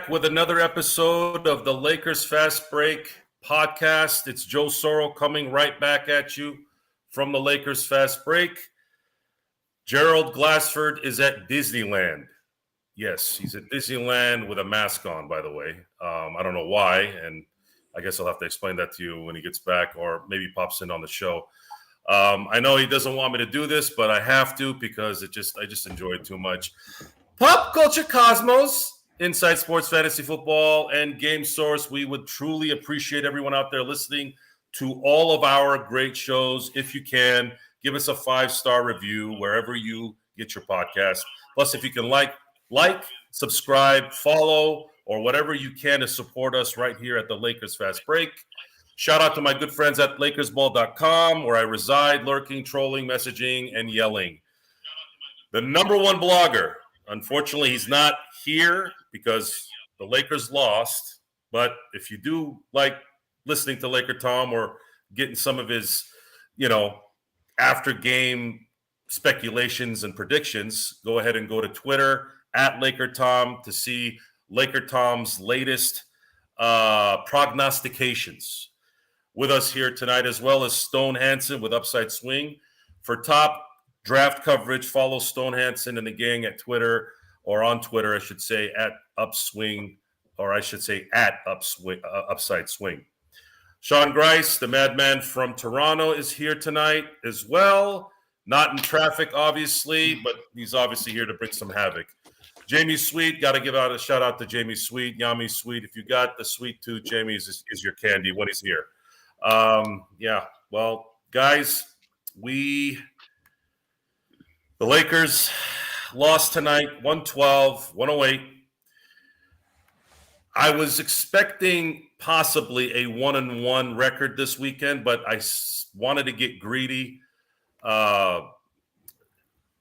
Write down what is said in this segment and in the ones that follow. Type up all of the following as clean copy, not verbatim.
back with another episode of the Lakers Fast Break podcast. It's Joe Soro coming right back at you from the Lakers Fast Break. Gerald Glassford is at Disneyland. Yes, he's at Disneyland with a mask on, by the way. I don't know why, and I guess I'll have to explain that to you when he gets back or maybe pops in on the show. I know he doesn't want me to do this, but I have to because I just enjoy it too much. Pop Culture Cosmos, Inside Sports Fantasy Football, and Game Source. We would truly appreciate everyone out there listening to all of our great shows. If you can, give us a 5-star review wherever you get your podcast. Plus, if you can like, subscribe, follow, or whatever you can to support us right here at the Lakers Fast Break. Shout out to my good friends at LakersBall.com, where I reside, lurking, trolling, messaging, and yelling. The number one blogger. Unfortunately, he's not here because the Lakers lost. But if you do like listening to Laker Tom or getting some of his, after game speculations and predictions, go ahead and go to Twitter at Laker Tom to see Laker Tom's latest prognostications. With us here tonight, as well as Stone Hansen with Upside Swing. For top draft coverage, follow Stone Hansen and the gang at Twitter, or on Twitter, I should say, at Upswing, or I should say at Upside Swing. Sean Grice, the madman from Toronto, is here tonight as well. Not in traffic, obviously, but he's obviously here to bring some havoc. Jamie Sweet, got to give out a shout out to Jamie Sweet, Yami Sweet. If you got the sweet tooth, Jamie is your candy when he's here. Well, guys, the Lakers lost tonight, 112-108. I was expecting possibly a 1-1 record this weekend, but I wanted to get greedy.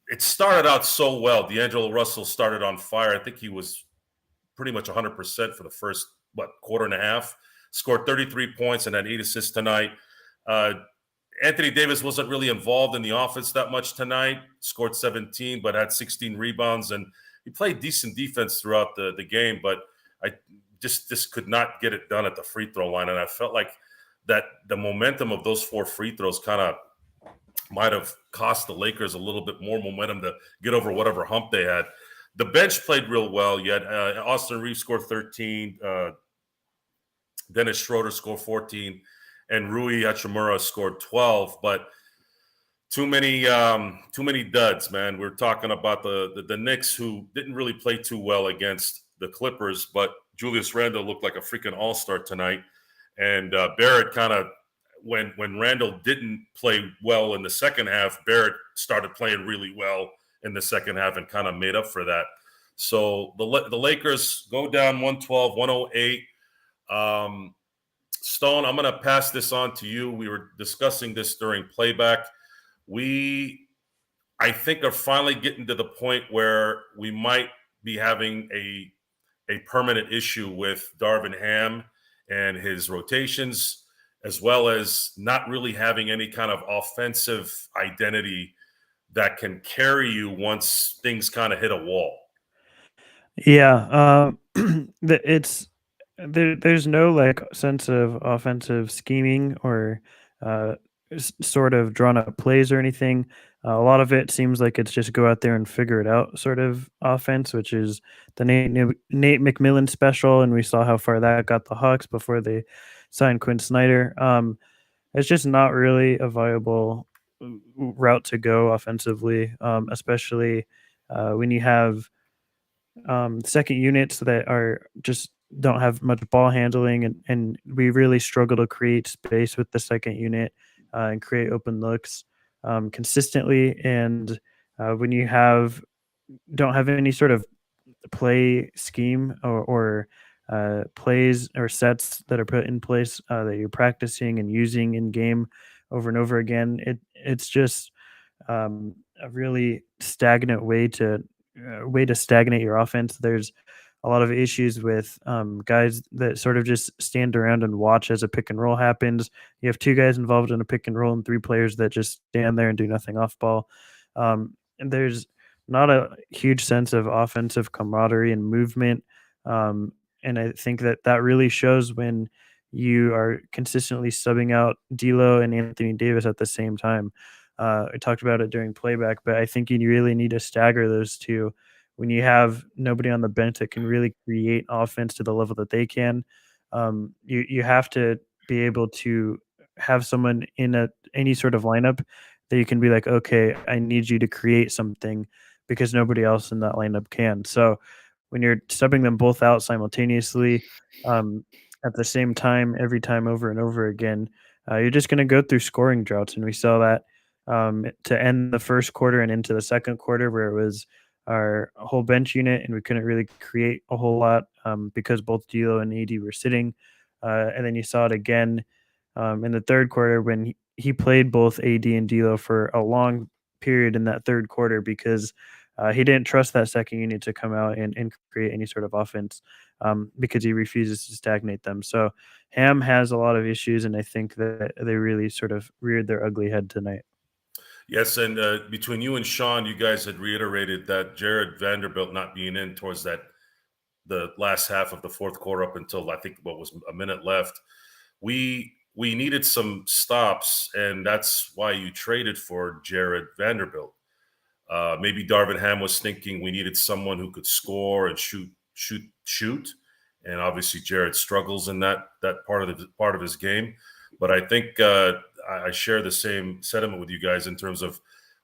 It started out so well. D'Angelo Russell started on fire. I think he was pretty much 100% for the first, quarter and a half. Scored 33 points and had 8 assists tonight. Anthony Davis wasn't really involved in the offense that much tonight. Scored 17, but had 16 rebounds. And he played decent defense throughout the game, but I just could not get it done at the free throw line. And I felt like that the momentum of those 4 free throws kind of might have cost the Lakers a little bit more momentum to get over whatever hump they had. The bench played real well, yet Austin Reeves scored 13, Dennis Schroeder scored 14, and Rui Hachimura scored 12. But too many duds, man. We're talking about the Knicks, who didn't really play too well against the Clippers, but Julius Randle looked like a freaking all-star tonight. And Barrett kind of, when Randle didn't play well in the second half, Barrett started playing really well in the second half and kind of made up for that. So the Lakers go down 112-108. Stone, I'm going to pass this on to you. We were discussing this during playback. I think, are finally getting to the point where we might be having a permanent issue with Darvin Ham and his rotations, as well as not really having any kind of offensive identity that can carry you once things kind of hit a wall. Yeah, there's no sense of offensive scheming or sort of drawn up plays or anything. A lot of it seems like it's just go out there and figure it out sort of offense, which is the Nate McMillan special, and we saw how far that got the Hawks before they signed Quinn Snyder. It's just not really a viable route to go offensively, especially when you have second units that are just don't have much ball handling, and we really struggle to create space with the second unit and create open looks consistently. And when you don't have any sort of play scheme or plays or sets that are put in place that you're practicing and using in game over and over again, it's just a really stagnant way to stagnate your offense. There's a lot of issues with guys that sort of just stand around and watch as a pick and roll happens. You have 2 guys involved in a pick and roll and 3 players that just stand there and do nothing off ball. And there's not a huge sense of offensive camaraderie and movement. and I think that that really shows when you are consistently subbing out D'Lo and Anthony Davis at the same time. I talked about it during playback, but I think you really need to stagger those two when you have nobody on the bench that can really create offense to the level that they can. You have to be able to have someone in any sort of lineup that you can be like, okay, I need you to create something because nobody else in that lineup can. So when you're subbing them both out simultaneously, um, at the same time, every time over and over again, you're just going to go through scoring droughts. And we saw that to end the first quarter and into the second quarter, where it was our whole bench unit, and we couldn't really create a whole lot because both D'Lo and AD were sitting. And then you saw it again in the third quarter when he played both AD and D'Lo for a long period in that third quarter because he didn't trust that second unit to come out and create any sort of offense because he refuses to stagnate them. So Ham has a lot of issues, and I think that they really sort of reared their ugly head tonight. Yes, and between you and Sean, you guys had reiterated that Jared Vanderbilt not being in towards the last half of the fourth quarter up until I think what was a minute left. We needed some stops, and that's why you traded for Jared Vanderbilt. Maybe Darvin Ham was thinking we needed someone who could score and shoot, and obviously Jared struggles in that part of his game. But I think I share the same sentiment with you guys in terms of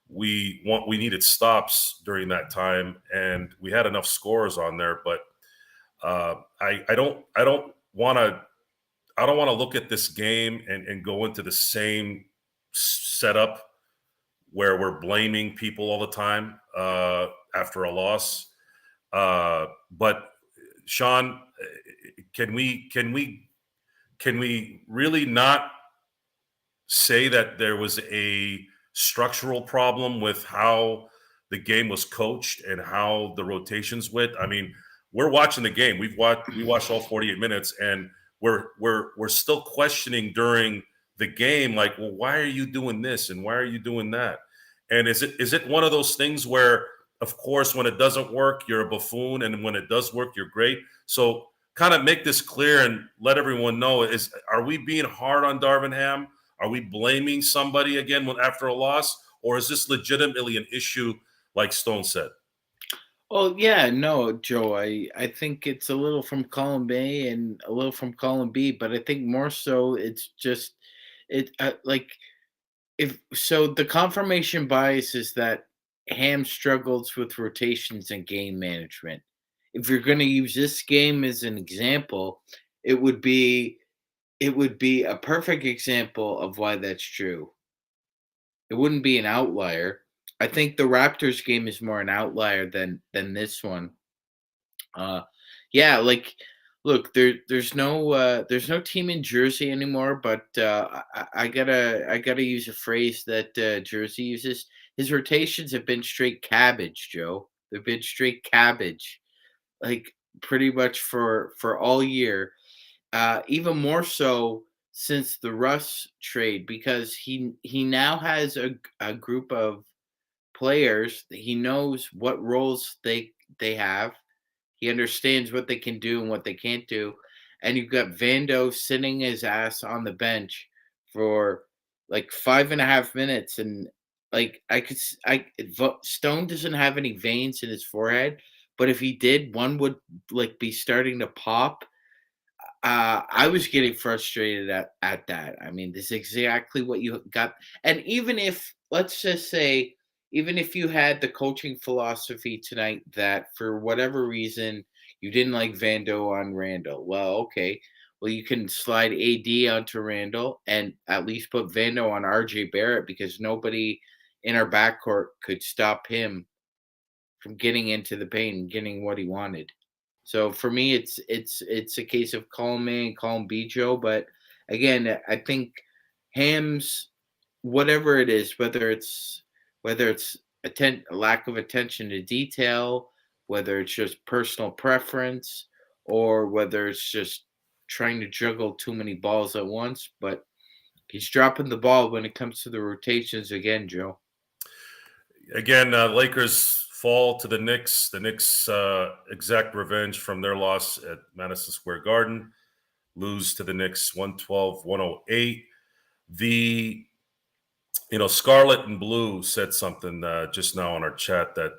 we needed stops during that time, and we had enough scores on there. But I don't want to look at this game and go into the same setup where we're blaming people all the time after a loss. But Sean, can we really not say that there was a structural problem with how the game was coached and how the rotations went? I mean, we're watching the game. We watched all 48 minutes, and we're still questioning during the game, like, well, why are you doing this and why are you doing that? And is it one of those things where, of course, when it doesn't work, you're a buffoon, and when it does work, you're great? So kind of make this clear and let everyone know: are we being hard on Darvin Ham? Are we blaming somebody again after a loss, or is this legitimately an issue, like Stone said? Well, yeah, no, Joe, I think it's a little from column A and a little from column B, but I think more so it's just like if so the confirmation bias is that Ham struggles with rotations and game management. If you're going to use this game as an example, it would be it would be a perfect example of why that's true. It wouldn't be an outlier. I think the Raptors game is more an outlier than this one. Uh, yeah, like look, there's no team in Jersey anymore, but I gotta use a phrase that Jersey uses. His rotations have been straight cabbage, Joe. They've been straight cabbage, like pretty much for all year. Even more so since the Russ trade because he now has a group of players. He knows what roles they have. He understands what they can do and what they can't do. And you've got Vando sitting his ass on the bench for like 5.5 minutes, and like Stone doesn't have any veins in his forehead, but if he did, one would like be starting to pop. I was getting frustrated at that. I mean, this is exactly what you got. And even if, let's just say, even if you had the coaching philosophy tonight that for whatever reason you didn't like Vando on Randall, well, okay. Well, you can slide AD onto Randall and at least put Vando on RJ Barrett because nobody in our backcourt could stop him from getting into the paint and getting what he wanted. So for me, it's a case of column A and column B, Joe. But again, I think Ham's whatever it is, whether it's a lack of attention to detail, whether it's just personal preference, or whether it's just trying to juggle too many balls at once. But he's dropping the ball when it comes to the rotations again, Joe. Again, Lakers fall to the Knicks. The Knicks exact revenge from their loss at Madison Square Garden. Lose to the Knicks 112-108. The Scarlet and Blue said something just now on our chat that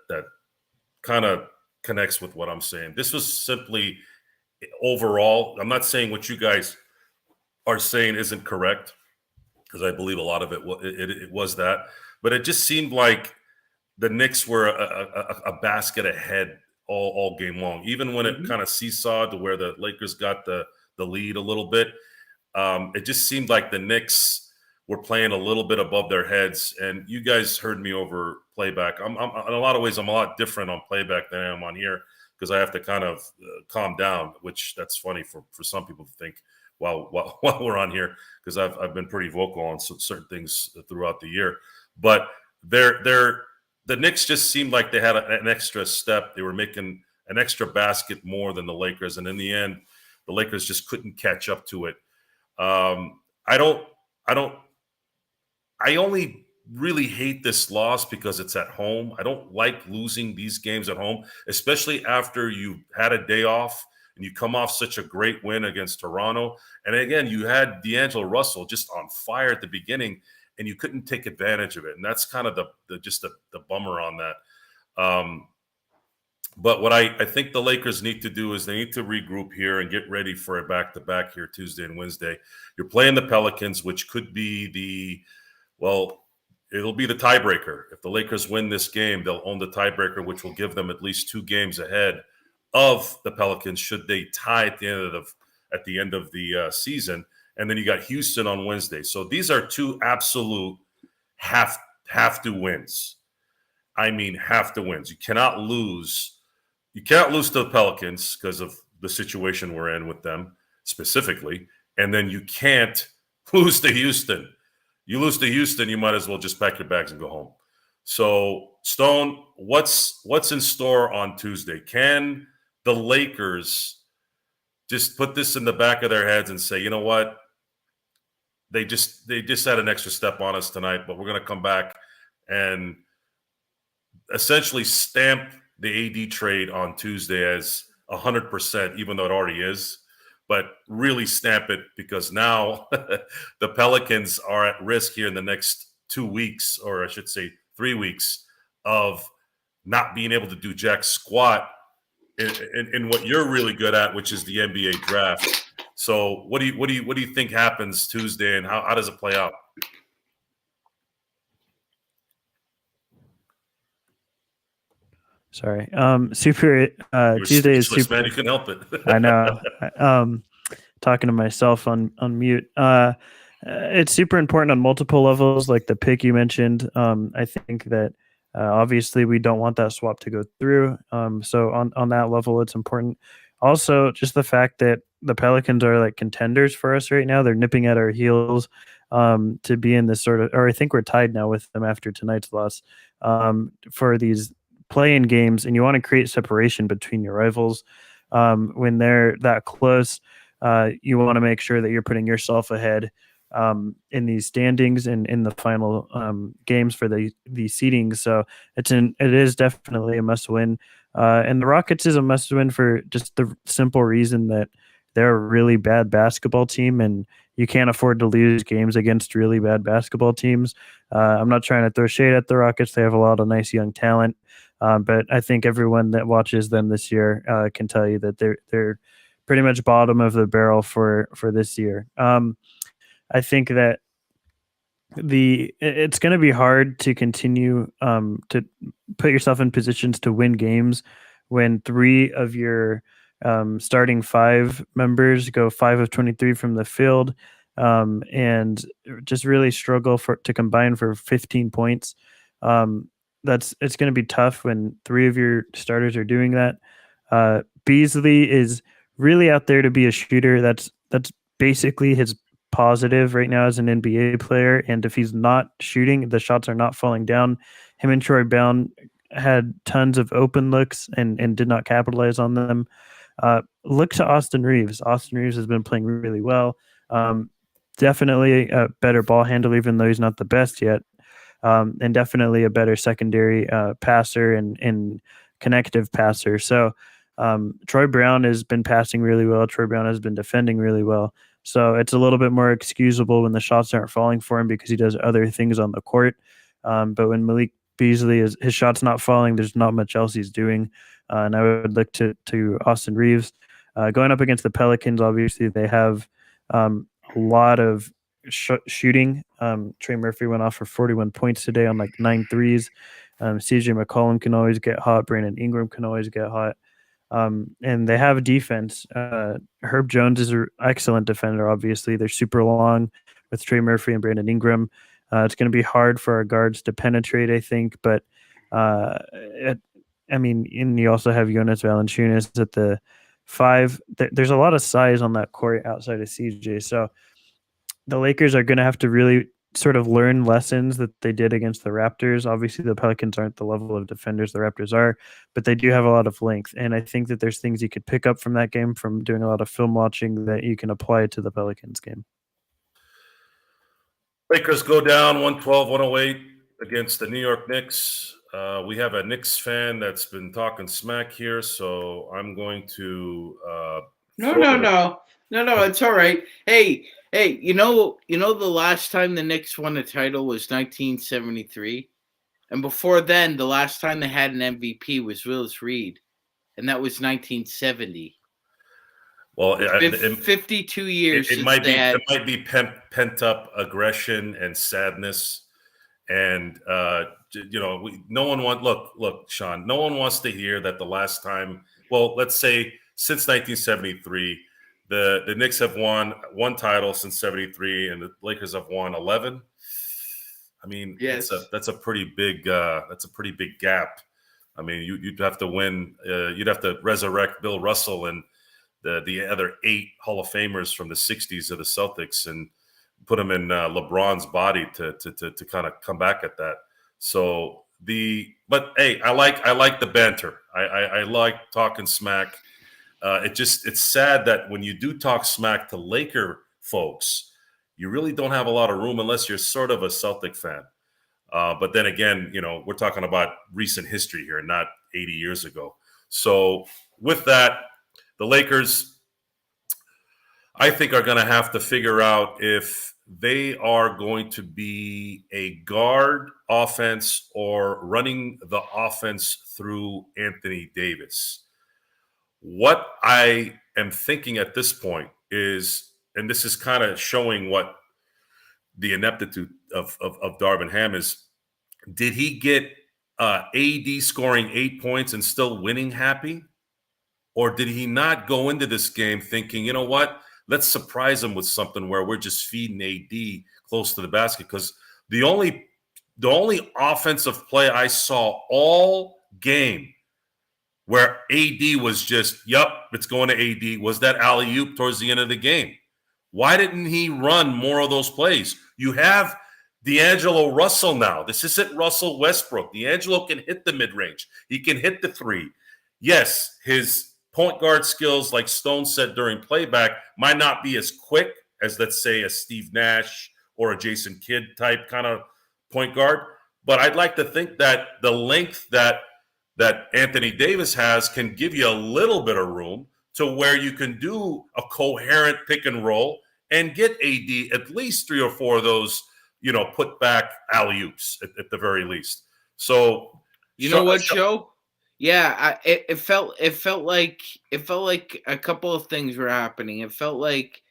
kind of connects with what I'm saying. This was simply overall. I'm not saying what you guys are saying isn't correct, because I believe a lot of it was that, but it just seemed like the Knicks were a basket ahead all game long, even when it kind of seesawed to where the Lakers got the lead a little bit. It just seemed like the Knicks were playing a little bit above their heads. And you guys heard me over playback. I'm in a lot of ways, I'm a lot different on playback than I am on here, because I have to kind of calm down, which that's funny for some people to think while we're on here, because I've been pretty vocal on certain things throughout the year. But the Knicks just seemed like they had an extra step. They were making an extra basket more than the Lakers. And in the end, the Lakers just couldn't catch up to it. I only really hate this loss because it's at home. I don't like losing these games at home, especially after you had a day off and you come off such a great win against Toronto. And again, you had D'Angelo Russell just on fire at the beginning, and you couldn't take advantage of it. And that's kind of the bummer on that. But what I think the Lakers need to do is they need to regroup here and get ready for a back-to-back here Tuesday and Wednesday. You're playing the Pelicans, which could be it'll be the tiebreaker. If the Lakers win this game, they'll own the tiebreaker, which will give them at least 2 games ahead of the Pelicans should they tie at the end of the season. And then you got Houston on Wednesday. So these are 2 absolute have to wins. I mean, have to wins. You cannot lose. You cannot lose to the Pelicans because of the situation we're in with them specifically. And then you can't lose to Houston. You lose to Houston, you might as well just pack your bags and go home. So, Stone, what's in store on Tuesday? Can the Lakers just put this in the back of their heads and say, you know what? They just had an extra step on us tonight, but we're going to come back and essentially stamp the AD trade on Tuesday as 100%, even though it already is. But really stamp it, because now the Pelicans are at risk here in the next 2 weeks, or I should say 3 weeks, of not being able to do jack squat in what you're really good at, which is the NBA draft. So what do you think happens Tuesday, and how does it play out? Sorry. Tuesday is super. Man, you can help it. I know. Talking to myself on mute. It's super important on multiple levels, like the pick you mentioned. I think that obviously we don't want that swap to go through. So on that level, it's important. Also, just the fact that the Pelicans are like contenders for us right now. They're nipping at our heels to be in this sort of, or I think we're tied now with them after tonight's loss for these play-in games, and you want to create separation between your rivals when they're that close. You want to make sure that you're putting yourself ahead in these standings and in the final games for the seedings. So it is definitely a must-win, and the Rockets is a must-win for just the simple reason that they're a really bad basketball team, and you can't afford to lose games against really bad basketball teams. I'm not trying to throw shade at the Rockets. They have a lot of nice young talent. But I think everyone that watches them this year can tell you that they're pretty much bottom of the barrel for this year. I think that it's going to be hard to continue to put yourself in positions to win games when 3 of your starting 5 members go 5 of 23 from the field and just really struggle to combine for 15 points. It's going to be tough when 3 of your starters are doing that. Beasley is really out there to be a shooter. That's basically his positive right now as an NBA player. And if he's not shooting, the shots are not falling down. Him and Troy Brown had tons of open looks and did not capitalize on them. Look to Austin Reeves. Austin Reeves has been playing really well. Definitely a better ball handler, even though he's not the best yet. and definitely a better secondary passer and connective passer. So Troy Brown has been passing really well. Troy Brown has been defending really well. So it's a little bit more excusable when the shots aren't falling for him because he does other things on the court. But when Malik Beasley his shot's not falling, there's not much else he's doing. And I would look to Austin Reeves. Going up against the Pelicans, obviously they have a lot of shooting. Trey Murphy went off for 41 points today on like 9 threes. CJ McCollum can always get hot. Brandon Ingram can always get hot. And they have defense. Herb Jones is an excellent defender, obviously. They're super long with Trey Murphy and Brandon Ingram. It's going to be hard for our guards to penetrate, I think. But, and you also have Jonas Valanciunas at the 5. There's a lot of size on that court outside of CJ. So the Lakers are going to have to really sort of learn lessons that they did against the Raptors. Obviously, the Pelicans aren't the level of defenders the Raptors are, but they do have a lot of length. And I think that there's things you could pick up from that game from doing a lot of film watching that you can apply to the Pelicans game. Lakers go down 112-108 against the New York Knicks. We have a Knicks fan that's been talking smack here, so I'm going to No, it's all right. Hey, you know the last time the Knicks won a title was 1973, and before then, the last time they had an MVP was Willis Reed, and that was 1970. Well, 52 years. It might be pent up aggression and sadness, and no one look, Sean. No one wants to hear that the last time. Well, let's say since 1973, the Knicks have won one title since 73, and the Lakers have won 11. I mean, yes, that's a pretty big gap. I mean, you'd have to win. You'd have to resurrect Bill Russell and the other 8 Hall of Famers from the 60s of the Celtics and put them in LeBron's body to kind of come back at that. So but hey, I like the banter. I like talking smack. It's sad that when you do talk smack to Laker folks, you really don't have a lot of room unless you're sort of a Celtic fan. But then again, we're talking about recent history here, not 80 years ago. So with that, the Lakers, I think, are going to have to figure out if they are going to be a guard offense or running the offense through Anthony Davis. What I am thinking at this point is, and this is kind of showing what the ineptitude of Darvin Ham is, did he get AD scoring 8 points and still winning happy? Or did he not go into this game thinking, you know what, let's surprise him with something where we're just feeding AD close to the basket? Because the only offensive play I saw all game where AD was just, it's going to AD, was that alley-oop towards the end of the game. Why didn't he run more of those plays? You have D'Angelo Russell now. This isn't Russell Westbrook. D'Angelo can hit the mid-range. He can hit the 3. Yes, his point guard skills, like Stone said during playback, might not be as quick as, let's say, a Steve Nash or a Jason Kidd type kind of point guard. But I'd like to think that the length that Anthony Davis has can give you a little bit of room to where you can do a coherent pick and roll and get AD at least 3 or 4 of those, put back alley-oops at the very least. So you know what, Joe? Yeah, it felt like a couple of things were happening. It felt like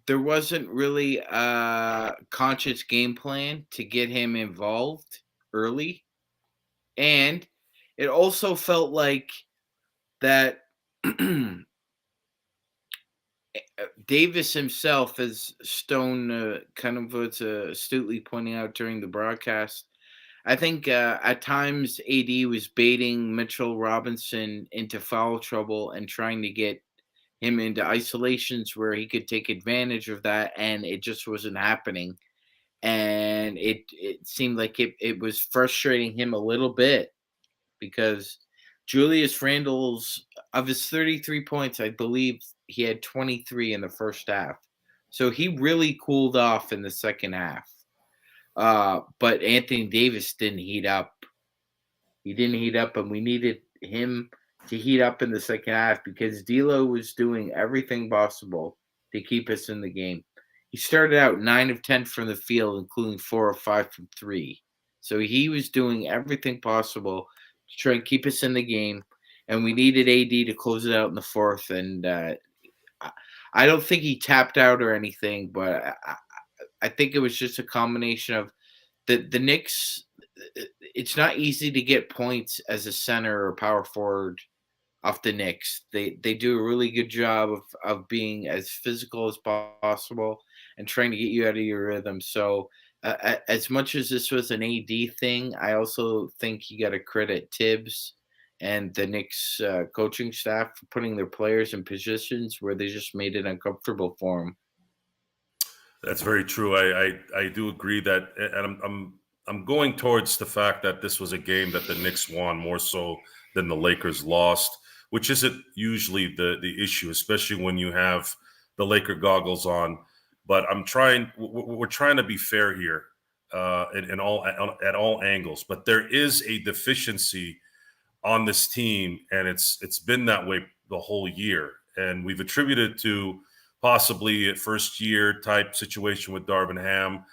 there wasn't really a conscious game plan to get him involved early, and it also felt like that Davis himself, as Stone kind of was astutely pointing out during the broadcast, I think at times AD was baiting Mitchell Robinson into foul trouble and trying to get him into isolations where he could take advantage of that, and it just wasn't happening. And it seemed like it was frustrating him a little bit because Julius Randle's, of his 33 points, I believe he had 23 in the first half. So he really cooled off in the second half. But Anthony Davis didn't heat up. He didn't heat up, and we needed him to heat up in the second half because D'Lo was doing everything possible to keep us in the game. He started out 9 of 10 from the field, including 4 of 5 from three. So he was doing everything possible to try and keep us in the game. And we needed AD to close it out in the fourth. And I don't think he tapped out or anything, but I think it was just a combination of the Knicks. It's not easy to get points as a center or power forward off the Knicks. They do a really good job of being as physical as possible and trying to get you out of your rhythm. So as much as this was an AD thing, I also think you got to credit Tibbs and the Knicks coaching staff for putting their players in positions where they just made it uncomfortable for them. That's very true. I do agree that, and I'm going towards the fact that this was a game that the Knicks won more so than the Lakers lost, which isn't usually the issue, especially when you have the Laker goggles on. But we're trying to be fair here at all angles. But there is a deficiency on this team, and it's been that way the whole year. And we've attributed to possibly a first-year type situation with Darvin Ham,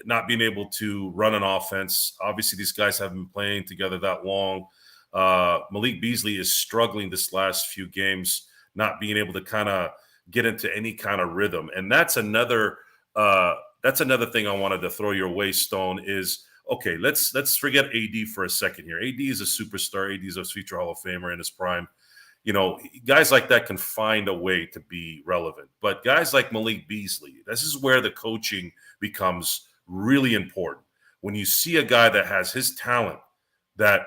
not being able to run an offense. Obviously, these guys haven't been playing together that long. Malik Beasley is struggling this last few games, not being able to kind of get into any kind of rhythm. And that's another thing I wanted to throw your way, Stone, is, okay, let's forget AD for a second here. AD is a superstar. AD is a future Hall of Famer in his prime. You know, guys like that can find a way to be relevant. But guys like Malik Beasley, this is where the coaching becomes really important. When you see a guy that has his talent, that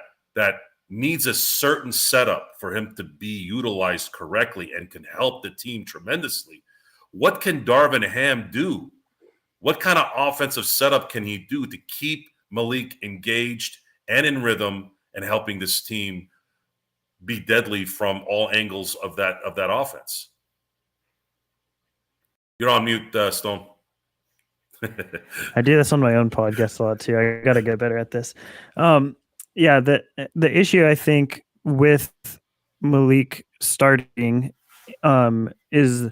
needs a certain setup for him to be utilized correctly and can help the team tremendously, what can Darvin Ham do? What kind of offensive setup can he do to keep Malik engaged and in rhythm and helping this team be deadly from all angles of that offense? You're on mute, Stone. I do this on my own podcast a lot too. I got to get better at this. Yeah, the issue I think with Malik starting is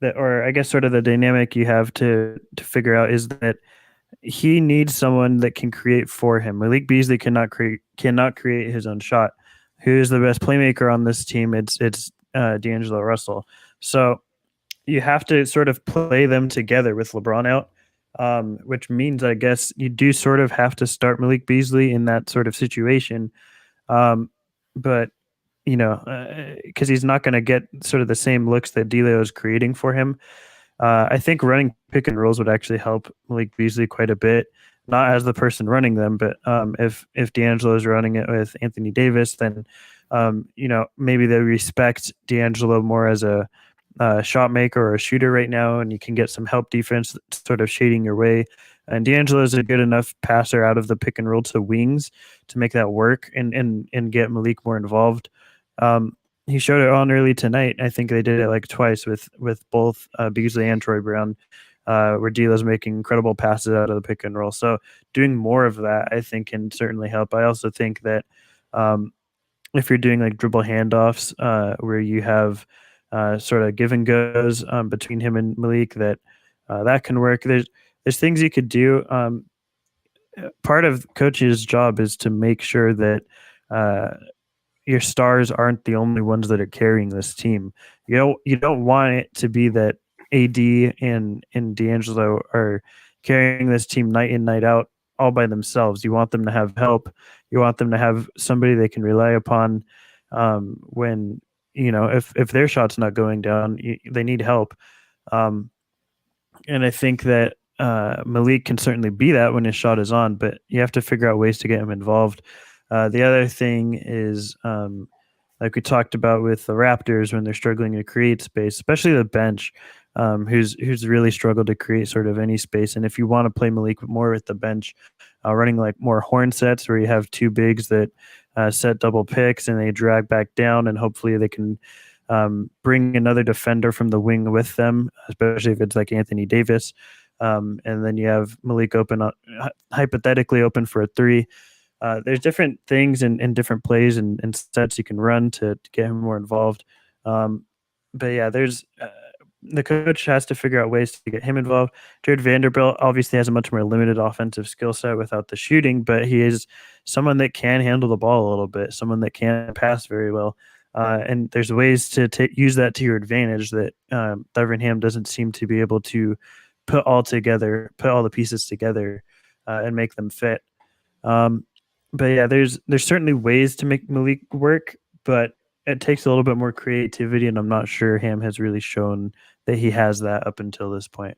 that, or I guess sort of the dynamic you have to figure out is that he needs someone that can create for him. Malik Beasley cannot create his own shot. Who is the best playmaker on this team? It's D'Angelo Russell. So you have to sort of play them together with LeBron out, which means I guess you do sort of have to start Malik Beasley in that sort of situation. But you know, because he's not going to get sort of the same looks that D'Lo is creating for him. I think running pick and rolls would actually help Malik Beasley quite a bit. Not as the person running them, but if D'Angelo is running it with Anthony Davis, then you know, maybe they respect D'Angelo more as a shot maker or a shooter right now, and you can get some help defense sort of shading your way. And D'Angelo is a good enough passer out of the pick and roll to wings to make that work and get Malik more involved. He showed it on early tonight. I think they did it like twice with both Beasley and Troy Brown, where D'Lo's making incredible passes out of the pick and roll. So doing more of that, I think, can certainly help. I also think that if you're doing like dribble handoffs where you have sort of give and goes between him and Malik, that can work. There's things you could do. Part of coach's job is to make sure that your stars aren't the only ones that are carrying this team. You don't want it to be that AD and D'Angelo are carrying this team night in, night out all by themselves. You want them to have help. You want them to have somebody they can rely upon when, you know, if their shot's not going down, they need help. And I think that Malik can certainly be that when his shot is on, but you have to figure out ways to get him involved. The other thing is, like we talked about with the Raptors, when they're struggling to create space, especially the bench, who's really struggled to create sort of any space. And if you want to play Malik more with the bench, running like more horn sets where you have two bigs that set double picks and they drag back down, and hopefully they can bring another defender from the wing with them, especially if it's like Anthony Davis. and then you have Malik open, hypothetically open for a three. There's different things and different plays and sets you can run to get him more involved. But yeah, there's the coach has to figure out ways to get him involved. Jared Vanderbilt obviously has a much more limited offensive skill set without the shooting, but he is someone that can handle the ball a little bit, someone that can pass very well. And there's ways to use that to your advantage that Ham doesn't seem to be able to put all the pieces together and make them fit. But yeah, there's certainly ways to make Malik work, but it takes a little bit more creativity, and I'm not sure Ham has really shown that he has that up until this point.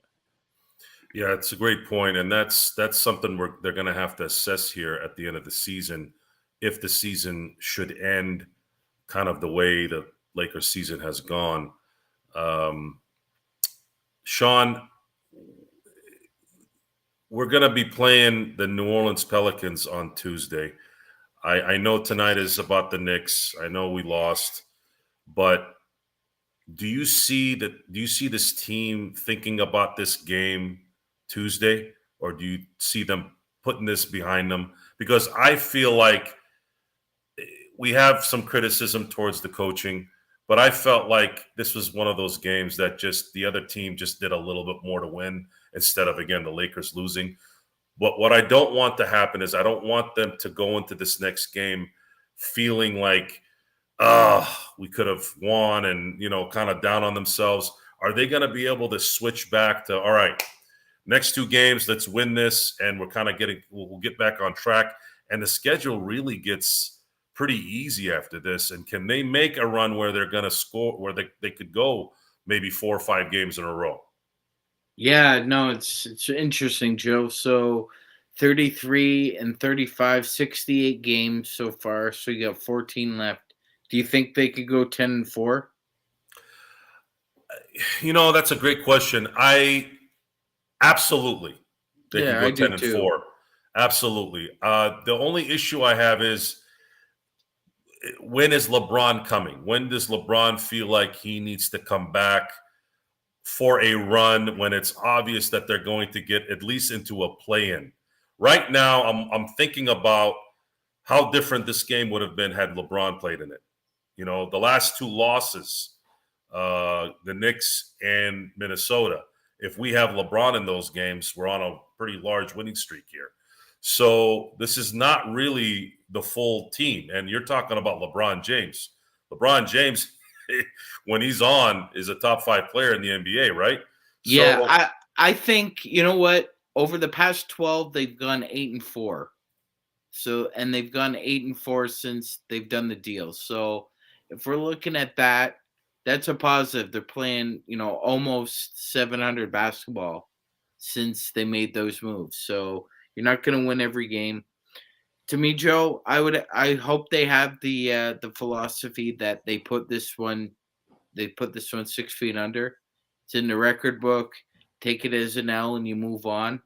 Yeah, it's a great point, and that's something they're going to have to assess here at the end of the season, if the season should end kind of the way the Lakers season has gone. Sean, we're going to be playing the New Orleans Pelicans on Tuesday. I know tonight is about the Knicks. I know we lost, but do you see this team thinking about this game Tuesday, or do you see them putting this behind them? Because I feel like we have some criticism towards the coaching, but I felt like this was one of those games that just the other team just did a little bit more to win instead of, again, the Lakers losing. But what I don't want to happen is I don't want them to go into this next game feeling like, we could have won and, kind of down on themselves. Are they going to be able to switch back to, all right, next two games, let's win this, and we'll get back on track. And the schedule really gets pretty easy after this. And can they make a run where they're going to score, where they could go maybe 4 or 5 games in a row? Yeah, no, it's interesting, Joe. So 33 and 35, 68 games so far. So you got 14 left. Do you think they could go 10-4? That's a great question. Absolutely. They could go 10-4. Absolutely. The only issue I have is, when is LeBron coming? When does LeBron feel like he needs to come back for a run when it's obvious that they're going to get at least into a play-in? Right now, I'm thinking about how different this game would have been had LeBron played in it. The last 2 losses, the Knicks and Minnesota, if we have LeBron in those games, we're on a pretty large winning streak here. So this is not really the full team. And you're talking about LeBron James. LeBron James, when he's on, is a top 5 player in the NBA, right? Yeah, I think, you know what? Over the past 12, they've gone 8-4. So, and they've gone 8-4 since they've done the deal. So if we're looking at that, that's a positive. They're playing, almost 700 basketball since they made those moves. So you're not going to win every game. To me, Joe, I hope they have the philosophy that they put this one 6 feet under. It's in the record book. Take it as an L and you move on.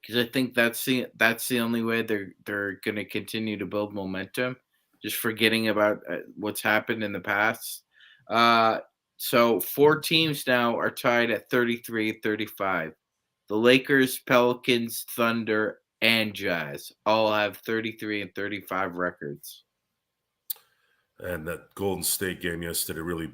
Because I think that's the only way they're going to continue to build momentum. Just forgetting about what's happened in the past. So 4 teams now are tied at 33-35. The Lakers, Pelicans, Thunder, and Jazz all have 33 and 35 records. And that Golden State game yesterday really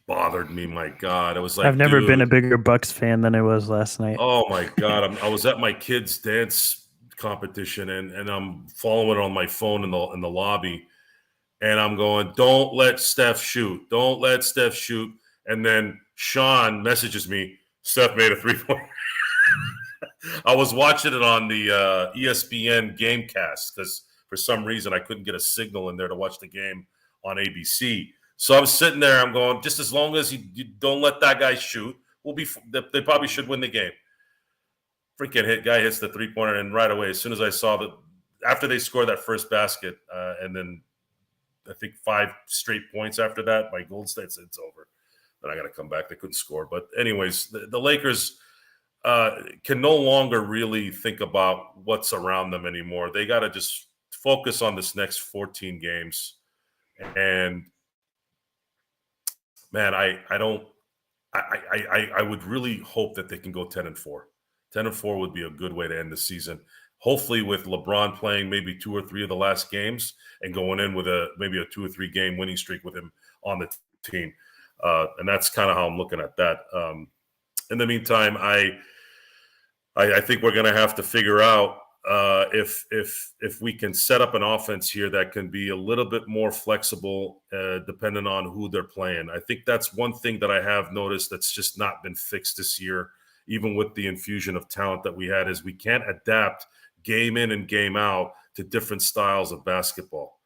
bothered me. My God, it was like, I've never been a bigger Bucks fan than I was last night. Oh my God, I was at my kids' dance competition, and I'm following it on my phone in the lobby, and I'm going, "Don't let Steph shoot! Don't let Steph shoot!" And then Sean messages me, "Steph made a 3-point." I was watching it on the ESPN Gamecast because for some reason I couldn't get a signal in there to watch the game on ABC. So I'm sitting there, I'm going, just as long as you don't let that guy shoot, they probably should win the game. Freaking guy hits the 3-pointer, and right away, as soon as I saw that, after they scored that first basket, and then I think 5 straight points after that by Golden State, it's over. Then I got to come back. They couldn't score. But anyways, the Lakers can no longer really think about what's around them anymore. They got to just focus on this next 14 games. And man, I don't I would really hope that they can go 10-4. 10-4 would be a good way to end the season. Hopefully, with LeBron playing maybe 2 or 3 of the last games and going in with maybe a 2 or 3 game winning streak with him on the team, and that's kind of how I'm looking at that. In the meantime, I think we're going to have to figure out if we can set up an offense here that can be a little bit more flexible, depending on who they're playing. I think that's one thing that I have noticed that's just not been fixed this year, even with the infusion of talent that we had, is we can't adapt game in and game out to different styles of basketball.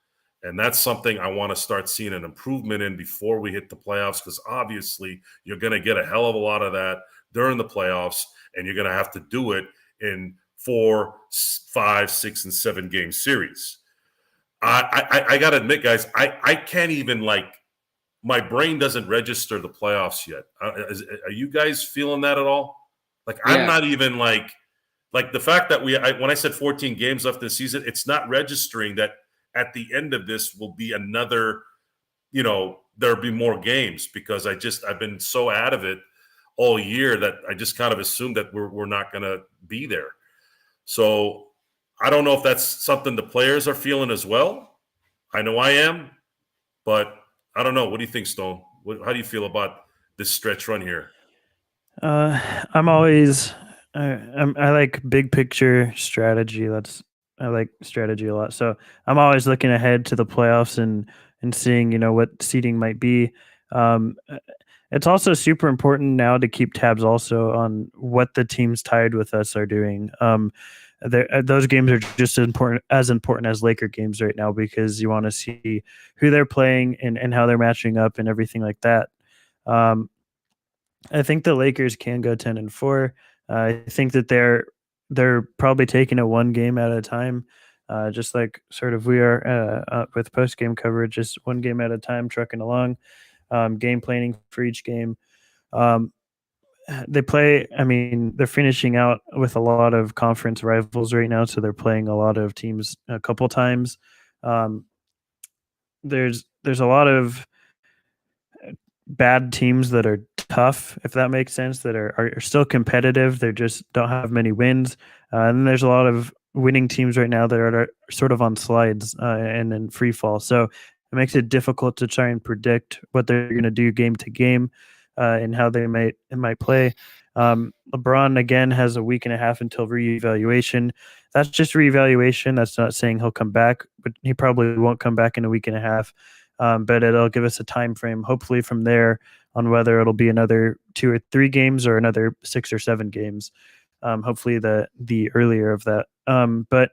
And that's something I want to start seeing an improvement in before we hit the playoffs, because obviously you're going to get a hell of a lot of that during the playoffs, and you're going to have to do it in 4, 5, 6, and 7 game series. I got to admit, guys, I can't even, my brain doesn't register the playoffs yet. Are you guys feeling that at all? I'm not even like the fact that when I said 14 games left this season, it's not registering that at the end of this will be another, there'll be more games, because I've been so out of it all year that I just kind of assumed that we're not going to be there. So I don't know if that's something the players are feeling as well. I know I am, but I don't know. What do you think, Stone? How do you feel about this stretch run here? I'm always I like big picture strategy. I like strategy a lot. So I'm always looking ahead to the playoffs and seeing what seeding might be. It's also super important now to keep tabs also on what the teams tied with us are doing. Those games are just as important as Laker games right now, because you want to see who they're playing and how they're matching up and everything like that. I think the Lakers can go 10-4. I think that they're probably taking it one game at a time, just like sort of we are with post game coverage, just one game at a time, trucking along. Game planning for each game. They're finishing out with a lot of conference rivals right now, so they're playing a lot of teams a couple times. There's a lot of bad teams that are tough, if that makes sense, that are still competitive. They just don't have many wins. And then there's a lot of winning teams right now that are sort of on slides and in free fall. So it makes it difficult to try and predict what they're going to do game to game and how they might play. LeBron, again, has a week and a half until reevaluation. That's just reevaluation. That's not saying he'll come back, but he probably won't come back in a week and a half. But it'll give us a time frame, hopefully, from there on whether it'll be another 2 or 3 games or another 6 or 7 games. Hopefully, the earlier of that. But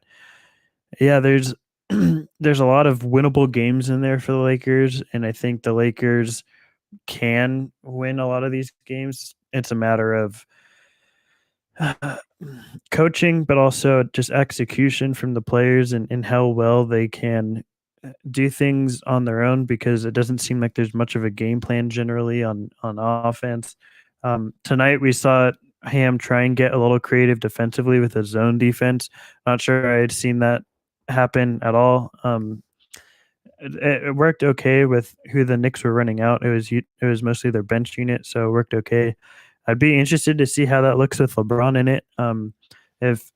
yeah, there's there's a lot of winnable games in there for the Lakers, and I think the Lakers can win a lot of these games. It's a matter of coaching, but also just execution from the players and how well they can do things on their own, because it doesn't seem like there's much of a game plan generally on offense. Tonight we saw Ham try and get a little creative defensively with his zone defense. Not sure I had seen that happen at all. It worked okay with who the Knicks were running out. It was mostly their bench unit, so it worked okay. I'd be interested to see how that looks with LeBron in it. If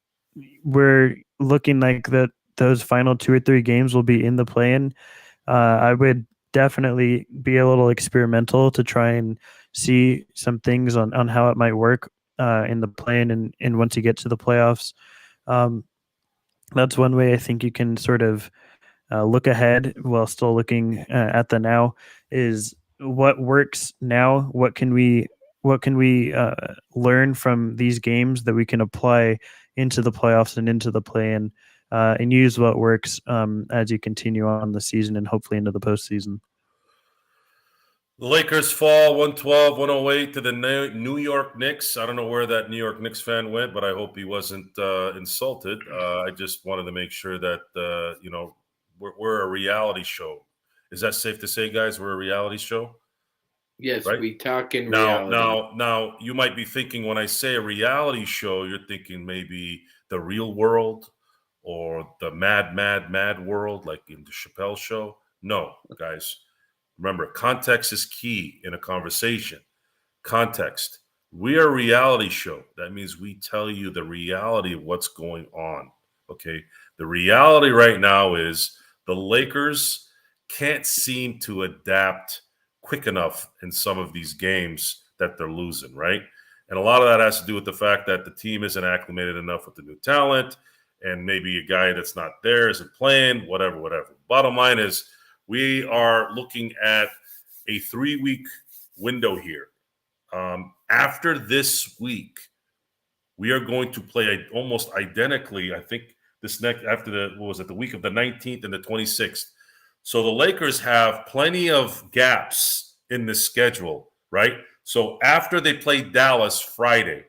we're looking like that, those final 2 or 3 games will be in the play-in. I would definitely be a little experimental to try and see some things on how it might work in the play-in and once you get to the playoffs. That's one way I think you can sort of look ahead while still looking at the now, is what works now. What can we learn from these games that we can apply into the playoffs and into the play-in, and use what works as you continue on the season and hopefully into the postseason. The Lakers fall 112-108 to the New York Knicks. I don't know where that New York Knicks fan went, but I hope he wasn't insulted. I just wanted to make sure that, we're a reality show. Is that safe to say, guys? We're a reality show? Yes, right? we talk in reality. Now, you might be thinking when I say a reality show, you're thinking maybe the real world or the mad world, like in the Chappelle show. No, guys. Remember, context is key in a conversation. context. We are a reality show. That means we tell you the reality of what's going on. Okay. The reality right now is the Lakers can't seem to adapt quick enough in some of these games that they're losing, right? And a lot of that has to do with the fact that the team isn't acclimated enough with the new talent, and maybe a guy that's not there isn't playing, whatever. Bottom line is we are looking at a 3-week window here. After this week, we are going to play almost identically, I think, after the week of the 19th and the 26th. So the Lakers have plenty of gaps in the schedule, right? So after they play Dallas Friday,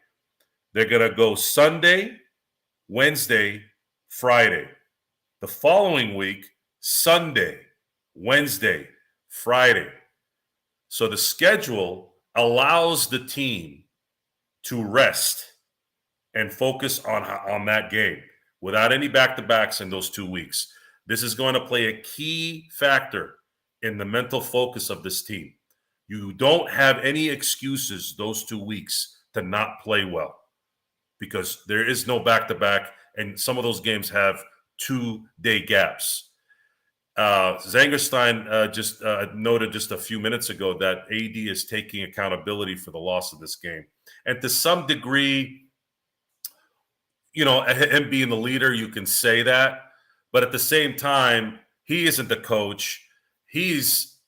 they're going to go Sunday, Wednesday, Friday. The following week, Sunday, Wednesday, Friday. So the schedule allows the team to rest and focus on that game without any back-to-backs in those 2 weeks. This is going to play a key factor in the mental focus of this team. You don't have any excuses those 2 weeks to not play well because there is no back-to-back, and some of those games have 2-day gaps. Zangerstein just noted just a few minutes ago that AD is taking accountability for the loss of this game. And to some degree, him being the leader, you can say that. But at the same time, he isn't the coach. He's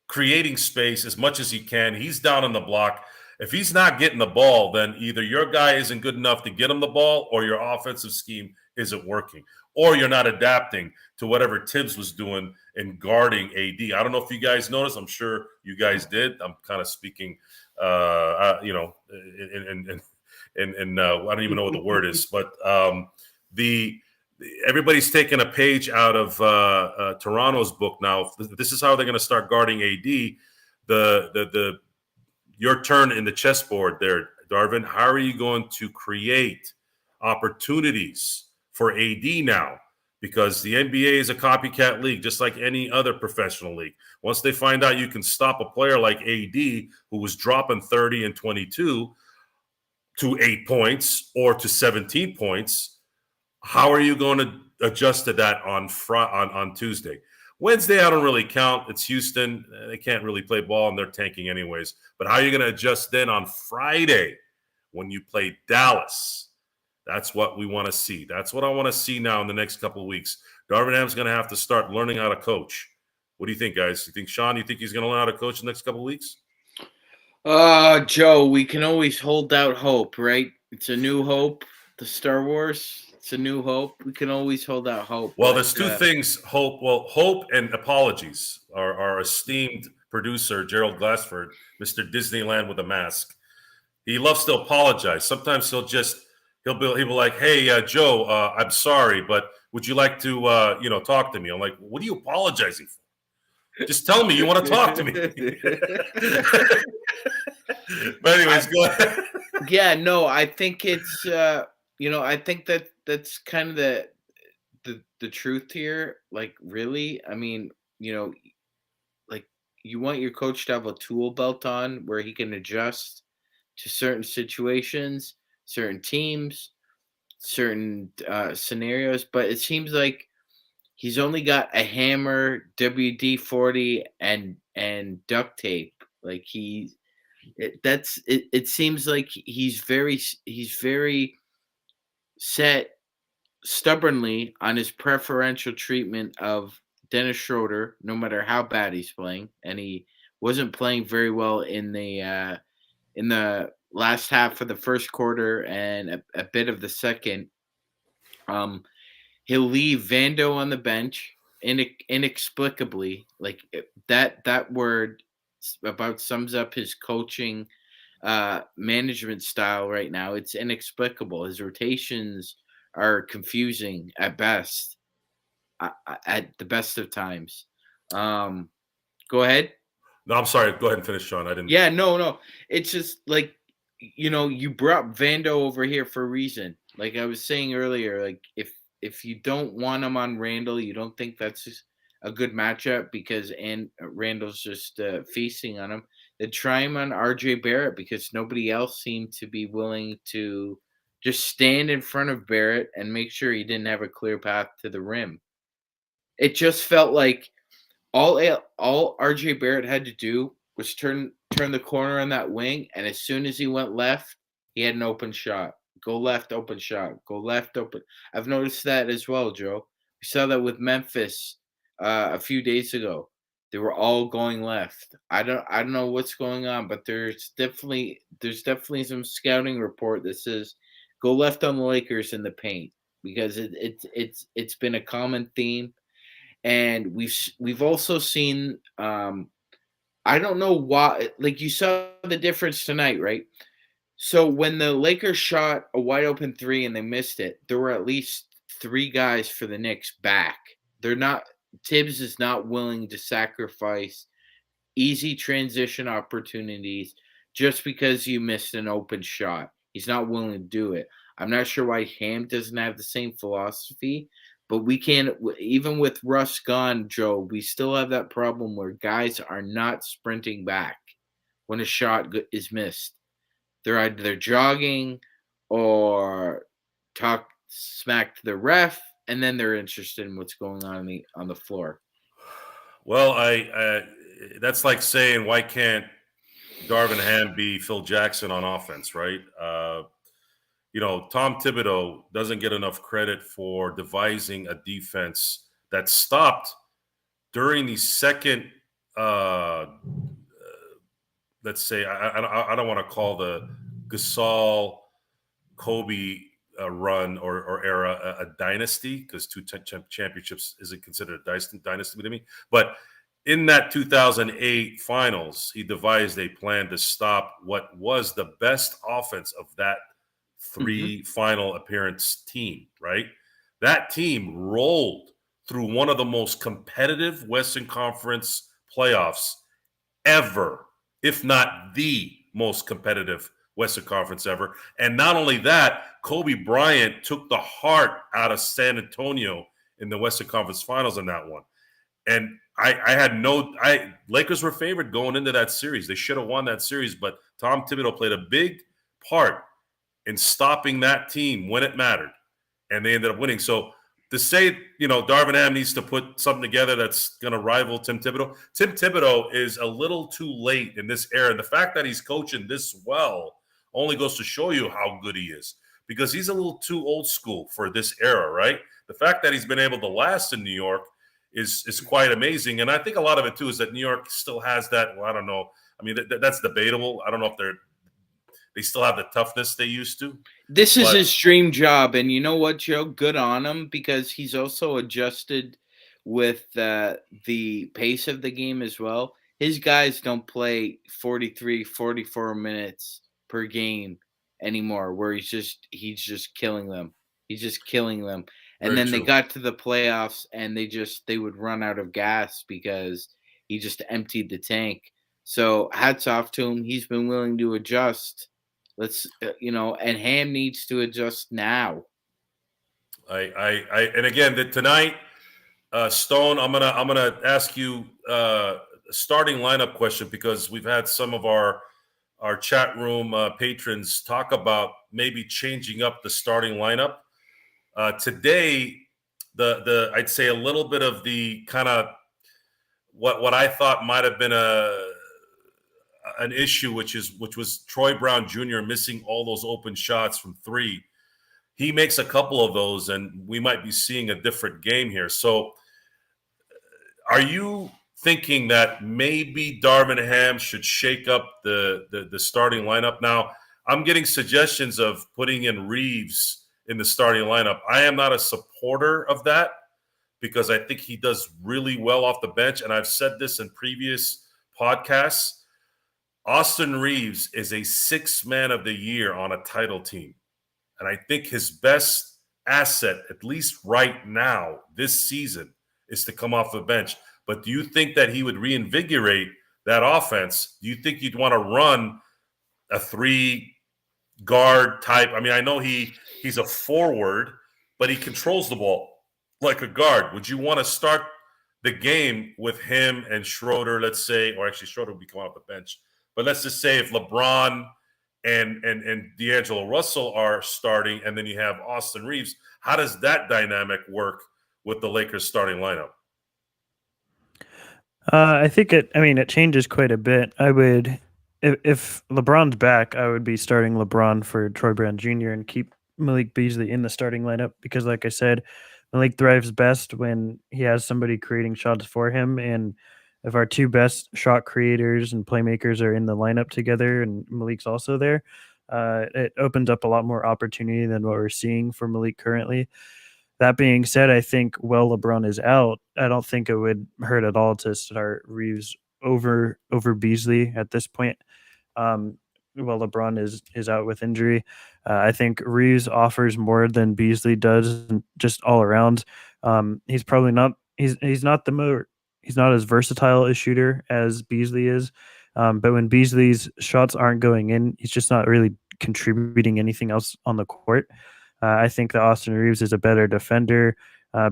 creating space as much as he can. He's down on the block. If he's not getting the ball, then either your guy isn't good enough to get him the ball or your offensive scheme isn't working. Or you're not adapting to whatever Tibbs was doing in guarding AD. I don't know if you guys noticed. I'm sure you guys did. I'm kind of speaking, I don't even know what the word is, but everybody's taking a page out of Toronto's book now. This is how they're going to start guarding AD. Your turn in the chessboard there, Darvin. How are you going to create opportunities for AD now? Because the NBA is a copycat league, just like any other professional league. Once they find out you can stop a player like AD, who was dropping 30 and 22 to 8 points or to 17 points, how are you going to adjust to that on Tuesday? Wednesday, I don't really count. It's Houston. They can't really play ball, and they're tanking anyways. But how are you going to adjust then on Friday when you play Dallas? That's what we want to see. That's what I want to see now in the next couple of weeks. Darvin Ham's going to have to start learning how to coach. What do you think, guys? You think, Sean, you think he's going to learn how to coach the next couple of weeks? Joe, we can always hold out hope, right? It's a new hope. The Star Wars, it's a new hope. We can always hold out hope. Well, there's two things, hope. Well, hope and apologies. Our esteemed producer, Gerald Glassford, Mr. Disneyland with a mask. He loves to apologize. Sometimes he'll be like, hey, Joe, I'm sorry, but would you like to, talk to me? I'm like, what are you apologizing for? Just tell me you want to talk to me. But anyways, go ahead. Yeah, no, I think it's, I think that's kind of the truth here. Like, really, I mean, like you want your coach to have a tool belt on where he can adjust to certain situations, certain teams, certain scenarios. But it seems like he's only got a hammer, WD-40, and duct tape. Like it seems like he's very set stubbornly on his preferential treatment of Dennis Schroeder, no matter how bad he's playing, and he wasn't playing very well in the last half of the first quarter and a bit of the second. He'll leave Vando on the bench inexplicably. Like that word about sums up his coaching management style right now. It's inexplicable. His rotations are confusing at best, at the best of times. Go ahead. No, I'm sorry. Go ahead and finish, Sean. I didn't. Yeah, no. It's just like, you brought Vando over here for a reason. Like I was saying earlier, like if you don't want him on Randle, you don't think that's a good matchup because Randall's just feasting on him. Then try him on RJ Barrett because nobody else seemed to be willing to just stand in front of Barrett and make sure he didn't have a clear path to the rim. It just felt like all RJ Barrett had to do was turn the corner on that wing, and as soon as he went left, he had an open shot. Go left, open shot. Go left, open. I've noticed that as well, Joe. We saw that with Memphis a few days ago. They were all going left. I don't know what's going on, but there's definitely some scouting report that says go left on the Lakers in the paint because it's been a common theme, and we've also seen I don't know why, like you saw the difference tonight, right? So when the Lakers shot a wide open three and they missed it, there were at least three guys for the Knicks back. They're not Tibbs is not willing to sacrifice easy transition opportunities just because you missed an open shot. He's not willing to do it. I'm not sure why Ham doesn't have the same philosophy, but we can't, even with Russ gone, Joe, we still have that problem where guys are not sprinting back when a shot is missed. They're either jogging or talk smack to the ref, and then they're interested in what's going on the floor. Well, I that's like saying why can't Darvin Ham be Phil Jackson on offense, right? Tom Thibodeau doesn't get enough credit for devising a defense that stopped during the second. Let's say I don't want to call the Gasol, Kobe run or era a dynasty because two championships isn't considered a dynasty to me. But in that 2008 finals, he devised a plan to stop what was the best offense of that three final appearance team, right? That team rolled through one of the most competitive Western Conference playoffs ever, if not the most competitive Western Conference ever. And not only that, Kobe Bryant took the heart out of San Antonio in the Western Conference Finals in that one. And Lakers were favored going into that series. They should have won that series, but Tom Thibodeau played a big part in stopping that team when it mattered. And they ended up winning. So to say, Darvin Ham needs to put something together that's going to rival Tim Thibodeau. Tim Thibodeau is a little too late in this era. And the fact that he's coaching this well only goes to show you how good he is because he's a little too old school for this era, right? The fact that he's been able to last in New York is quite amazing. And I think a lot of it, too, is that New York still has that. Well, I don't know. I mean, that's debatable. I don't know if they still have the toughness they used to. This is his dream job. And you know what, Joe? Good on him because he's also adjusted with the pace of the game as well. His guys don't play 43, 44 minutes per game anymore where he's just killing them. He's just killing them. And then they got to the playoffs and they would run out of gas because he just emptied the tank. So hats off to him. He's been willing to adjust. And Ham needs to adjust now. And again, tonight, Stone, I'm gonna ask you a starting lineup question because we've had some of our chat room patrons talk about maybe changing up the starting lineup. Today, I'd say a little bit of the kind of what I thought might have been an issue, which was Troy Brown Jr. missing all those open shots from three. He makes a couple of those, and we might be seeing a different game here. So, are you thinking that maybe Darvin Ham should shake up the starting lineup? Now, I'm getting suggestions of putting in Reeves in the starting lineup. I am not a supporter of that because I think he does really well off the bench. And I've said this in previous podcasts. Austin Reeves is a sixth man of the year on a title team. And I think his best asset, at least right now, this season, is to come off the bench. But do you think that he would reinvigorate that offense? Do you think you'd want to run a three-guard type? I mean, I know he's a forward, but he controls the ball like a guard. Would you want to start the game with him and Schroeder, let's say, or actually Schroeder would be coming off the bench. But let's just say if LeBron and D'Angelo Russell are starting, and then you have Austin Reeves, how does that dynamic work with the Lakers starting lineup? I think it changes quite a bit. If LeBron's back, I would be starting LeBron for Troy Brown Jr. and keep Malik Beasley in the starting lineup because, like I said, Malik thrives best when he has somebody creating shots for him. And if our two best shot creators and playmakers are in the lineup together and Malik's also there, it opens up a lot more opportunity than what we're seeing for Malik currently. That being said, I think LeBron is out, I don't think it would hurt at all to start Reeves over Beasley at this point. Um, LeBron is out with injury. I think Reeves offers more than Beasley does, just all around. He's probably not. He's not the more. He's not as versatile a shooter as Beasley is. But when Beasley's shots aren't going in, he's just not really contributing anything else on the court. I think that Austin Reeves is a better defender,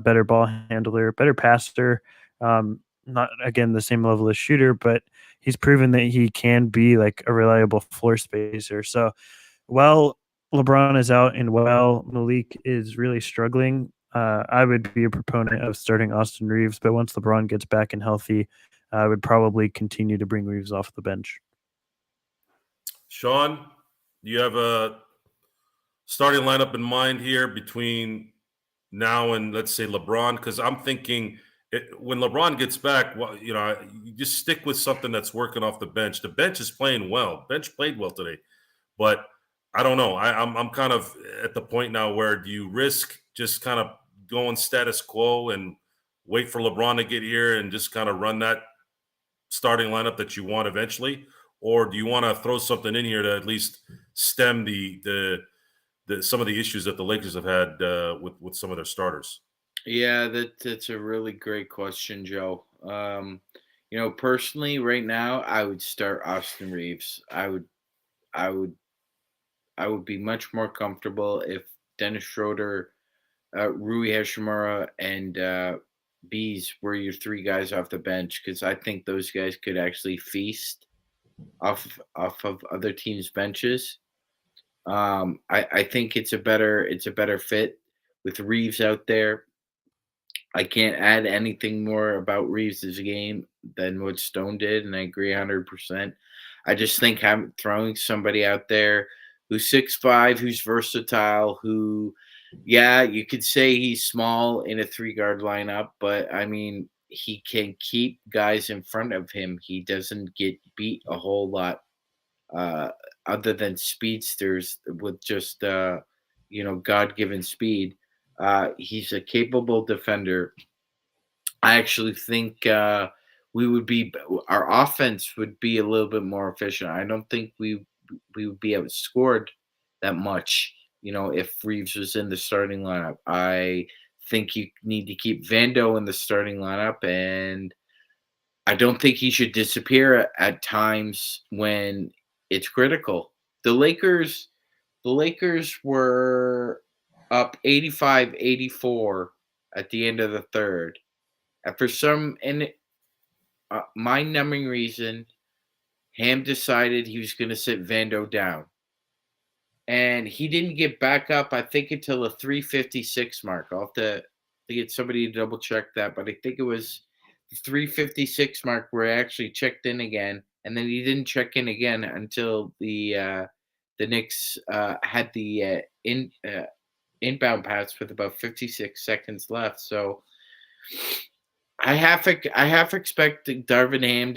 better ball handler, better passer. Not again the same level of shooter, but he's proven that he can be like a reliable floor spacer. So while LeBron is out and while Malik is really struggling, I would be a proponent of starting Austin Reeves. But once LeBron gets back and healthy, I would probably continue to bring Reeves off the bench. Sean, do you have a starting lineup in mind here between now and let's say LeBron? Because I'm thinking when LeBron gets back, well, you just stick with something that's working off the bench. The bench is playing well. Bench played well today, but I don't know. I'm kind of at the point now where do you risk just kind of going status quo and wait for LeBron to get here and just kind of run that starting lineup that you want eventually, or do you want to throw something in here to at least stem the some of the issues that the Lakers have had with some of their starters? Yeah, that's a really great question, Joe. Personally, right now, I would start Austin Reeves. I would, I would be much more comfortable if Dennis Schroeder, Rui Hashimura, and Bees were your three guys off the bench because I think those guys could actually feast off of other teams' benches. I think it's a better fit with Reeves out there. I can't add anything more about Reeves' game than what Stone did, and I agree 100%. I just think throwing somebody out there who's 6'5", who's versatile, who, yeah, you could say he's small in a three-guard lineup, but I mean, he can keep guys in front of him. He doesn't get beat a whole lot, uh, other than speedsters with just God-given speed. He's a capable defender. I actually think we would be our offense would be a little bit more efficient. I don't think we would be outscored that much, if Reeves was in the starting lineup. I think you need to keep Vando in the starting lineup, and I don't think he should disappear at times when it's critical. The Lakers the Lakers were up 85-84 at the end of the third. And for some mind-numbing reason, Ham decided he was going to sit Vando down. And he didn't get back up, I think, until the 3:56 mark. I'll have to get somebody to double check that, but I think it was the 3:56 mark where he actually checked in again, and then he didn't check in again until the Knicks had the inbound pass with about 56 seconds left. So I half expect Darvin Ham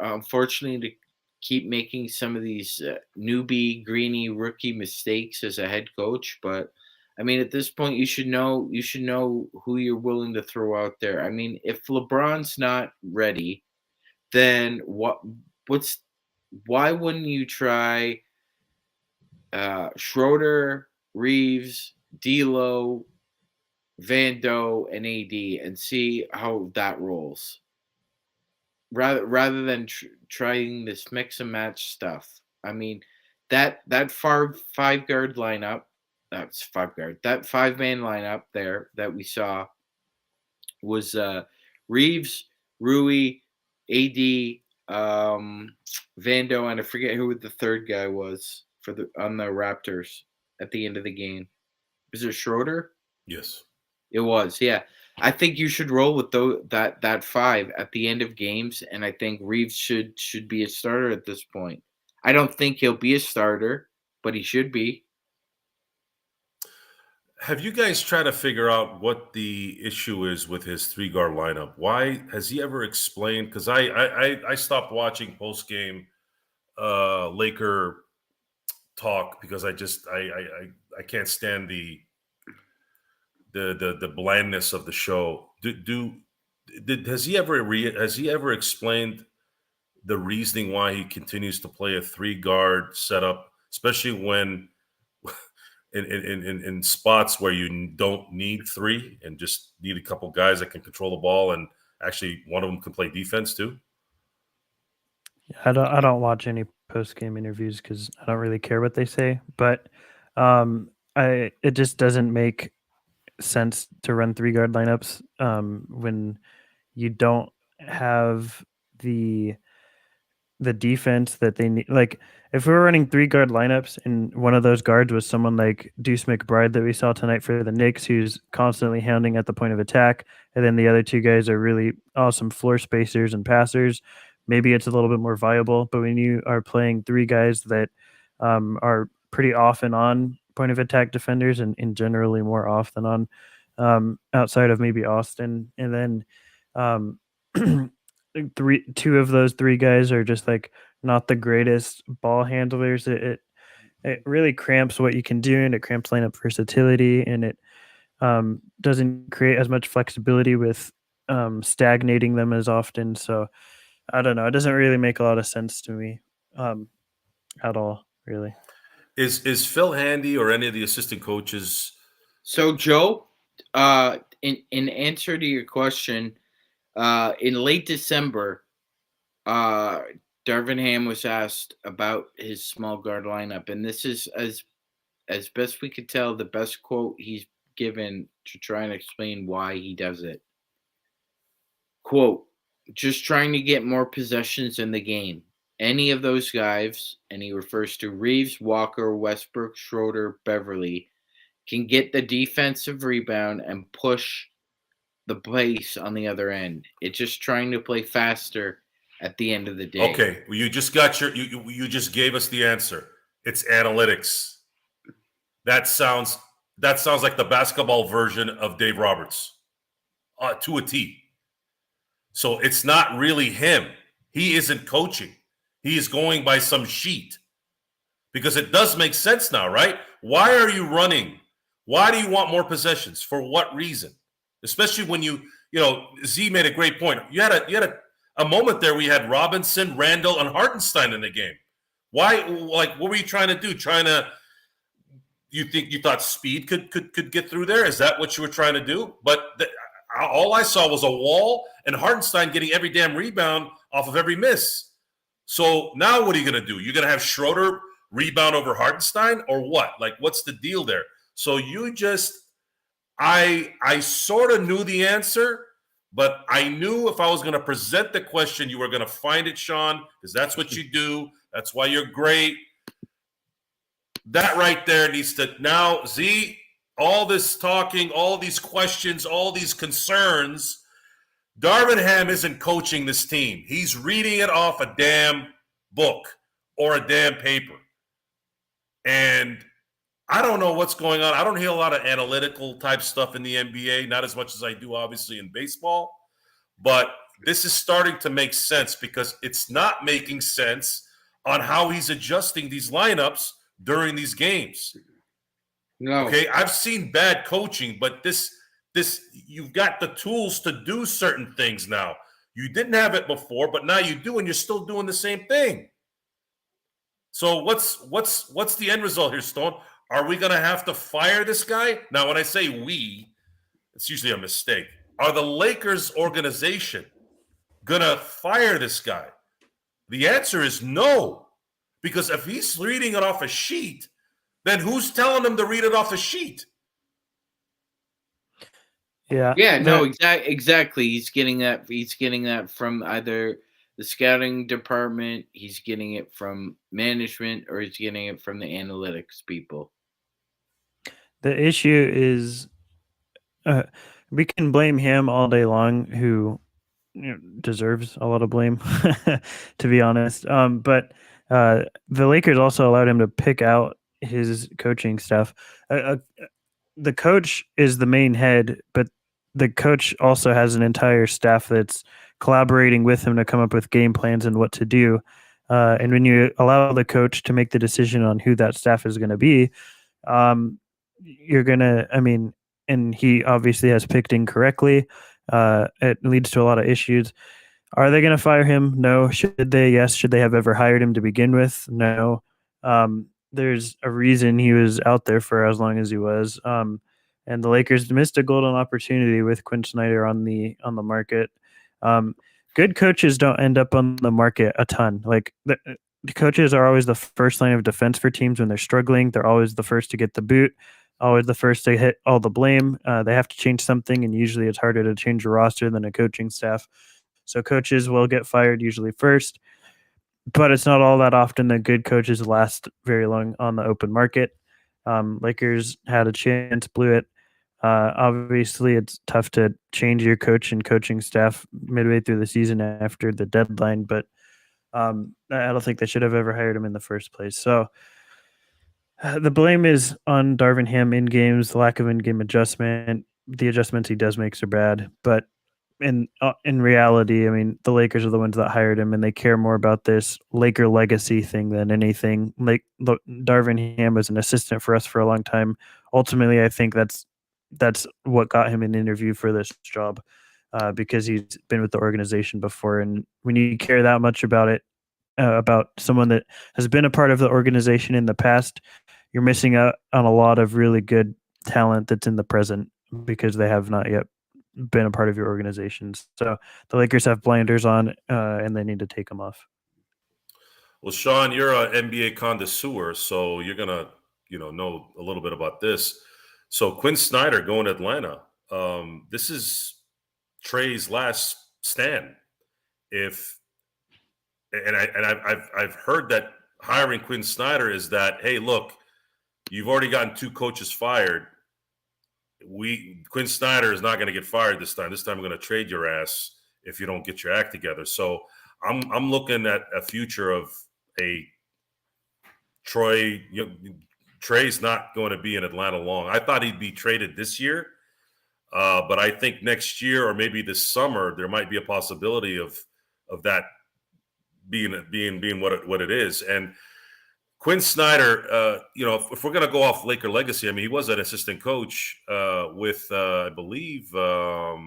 unfortunately to keep making some of these newbie greeny rookie mistakes as a head coach, but I mean at this point you should know who you're willing to throw out there. I mean, if LeBron's not ready, then what's why wouldn't you try Schroeder, Reeves, D'Lo, Vando, and AD and see how that rolls, rather than trying this mix and match stuff. I mean, that five guard lineup, that's five guard, that 5-man lineup there that we saw was Reeves, Rui, AD, Vando, and I forget who the third guy was on the Raptors at the end of the game. Was it Schroeder? Yes. It was, yeah. I think you should roll with that five at the end of games, and I think Reeves should be a starter at this point. I don't think he'll be a starter, but he should be. Have you guys tried to figure out what the issue is with his 3 guard lineup? Why has he ever explained? Because I stopped watching post game Laker talk because I can't stand the blandness of the show. Has he ever explained the reasoning why he continues to play a 3 guard setup, especially when in spots where you don't need 3 and just need a couple guys that can control the ball, and actually one of them can play defense too? I don't watch any post game interviews because I don't really care what they say. But it just doesn't make sense to run 3 guard lineups when you don't have the defense that they need. Like if we were running 3 guard lineups and one of those guards was someone like Deuce McBride that we saw tonight for the Knicks, who's constantly hounding at the point of attack, and then the other 2 guys are really awesome floor spacers and passers, maybe it's a little bit more viable. But when you are playing 3 guys that are pretty often on point of attack defenders and generally more off than on outside of maybe Austin, and then um, 2 of those 3 guys are just like not the greatest ball handlers. It really cramps what you can do, and it cramps lineup versatility, and it doesn't create as much flexibility with stagnating them as often. So I don't know. It doesn't really make a lot of sense to me at all, really. Is Phil Handy or any of the assistant coaches? So Joe, in answer to your question, in late December, Darvin Ham was asked about his small guard lineup, and this is as best we could tell the best quote he's given to try and explain why he does it. Quote, just trying to get more possessions in the game. Any of those guys, and he refers to Reeves, Walker, Westbrook, Schroeder, Beverly, can get the defensive rebound and push the pace on the other end. It's just trying to play faster at the end of the day. Okay, well, you just got you just gave us the answer. It's analytics. That sounds like the basketball version of Dave Roberts, to a T. So it's not really him. He isn't coaching. He is going by some sheet. Because it does make sense now, right? Why are you running? Why do you want more possessions? For what reason? Especially when Z made a great point. You had a moment there where you had Robinson, Randle, and Hartenstein in the game. Why? Like, what were you trying to do? You thought speed could get through there? Is that what you were trying to do? But all I saw was a wall and Hartenstein getting every damn rebound off of every miss. So now what are you going to do? You're going to have Schroeder rebound over Hartenstein or what? Like, what's the deal there? So I sort of knew the answer, but I knew if I was going to present the question, you were going to find it, Sean, because that's what you do. That's why you're great. That right there needs to now, Z, all this talking, all these questions, all these concerns. Darvin Ham isn't coaching this team. He's reading it off a damn book or a damn paper. And I don't know what's going on. I don't hear a lot of analytical type stuff in the NBA, not as much as I do, obviously, in baseball. But this is starting to make sense because it's not making sense on how he's adjusting these lineups during these games. No. Okay, I've seen bad coaching, but this you've got the tools to do certain things now. You didn't have it before, but now you do, and you're still doing the same thing. So what's the end result here, Stone? Are we going to have to fire this guy? Now, when I say we, it's usually a mistake. Are the Lakers organization going to fire this guy? The answer is no, because if he's reading it off a sheet, then who's telling him to read it off a sheet? Yeah. Yeah, no, exactly. He's getting that. He's getting that from either the scouting department, he's getting it from management, or he's getting it from the analytics people. The issue is, uh, we can blame him all day long, who deserves a lot of blame, to be honest. But the Lakers also allowed him to pick out his coaching staff. The coach is the main head, but the coach also has an entire staff that's collaborating with him to come up with game plans and what to do. And when you allow the coach to make the decision on who that staff is going to be, you're going to, I mean, and he obviously has picked incorrectly. It leads to a lot of issues. Are they going to fire him? No. Should they? Yes. Should they have ever hired him to begin with? No. There's a reason he was out there for as long as he was. And the Lakers missed a golden opportunity with Quinn Snyder on the market. Good coaches don't end up on the market a ton. Like the coaches are always the first line of defense for teams when they're struggling. They're always the first to get the boot, always the first to hit all the blame. They have to change something, and usually it's harder to change a roster than a coaching staff. So coaches will get fired usually first, but it's not all that often that good coaches last very long on the open market. Lakers had a chance, blew it. Obviously, it's tough to change your coach and coaching staff midway through the season after the deadline, but I don't think they should have ever hired him in the first place. So the blame is on Darvin Ham in games, the lack of in-game adjustment. The adjustments he does make are bad, but in reality, I mean, the Lakers are the ones that hired him, and they care more about this Laker legacy thing than anything. Like, look, Darvin Ham was an assistant for us for a long time. Ultimately, I think that's what got him an interview for this job, because he's been with the organization before. And when you care that much about it, about someone that has been a part of the organization in the past, you're missing out on a lot of really good talent that's in the present because they have not yet been a part of your organizations. So the Lakers have blinders on, and they need to take them off. Well, Sean, you're an NBA connoisseur, so you're gonna, know a little bit about this. So Quinn Snyder going to Atlanta. This is Trey's last stand. I've heard that hiring Quinn Snyder is that, hey, look, you've already gotten 2 coaches fired. Quinn Snyder is not going to get fired this time. This time we're going to trade your ass if you don't get your act together. So I'm looking at a future of a Troy. Trey's not going to be in Atlanta long. I thought he'd be traded this year, but I think next year or maybe this summer there might be a possibility of that being what it is. And Quinn Snyder, if we're going to go off Laker legacy, I mean, he was an assistant coach with, I believe, wow,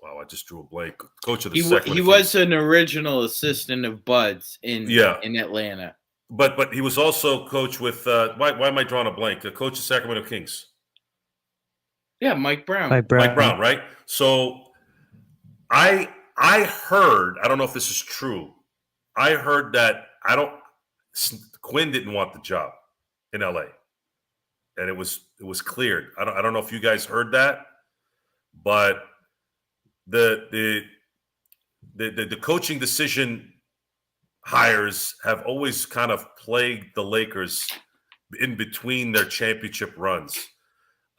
I just drew a blank. Coach of the Sacramento He was an original assistant of Bud's in Atlanta. But he was also coach with, why am I drawing a blank? The coach of Sacramento Kings. Yeah, Mike Brown. Mike Brown, right? So I heard, I don't know if this is true, I heard that Quinn didn't want the job in LA, and it was cleared. I don't know if you guys heard that, but the coaching decision hires have always kind of plagued the Lakers in between their championship runs.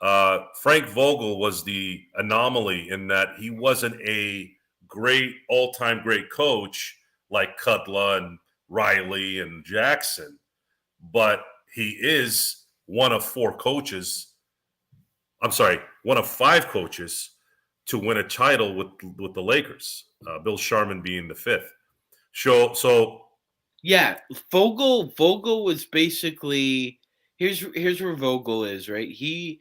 Frank Vogel was the anomaly in that he wasn't a great all-time great coach like Cutler and Riley and Jackson, but he is one of 5 coaches to win a title with the Lakers. Bill Sharman being the 5th. So yeah, Vogel was basically, here's where Vogel is, right? He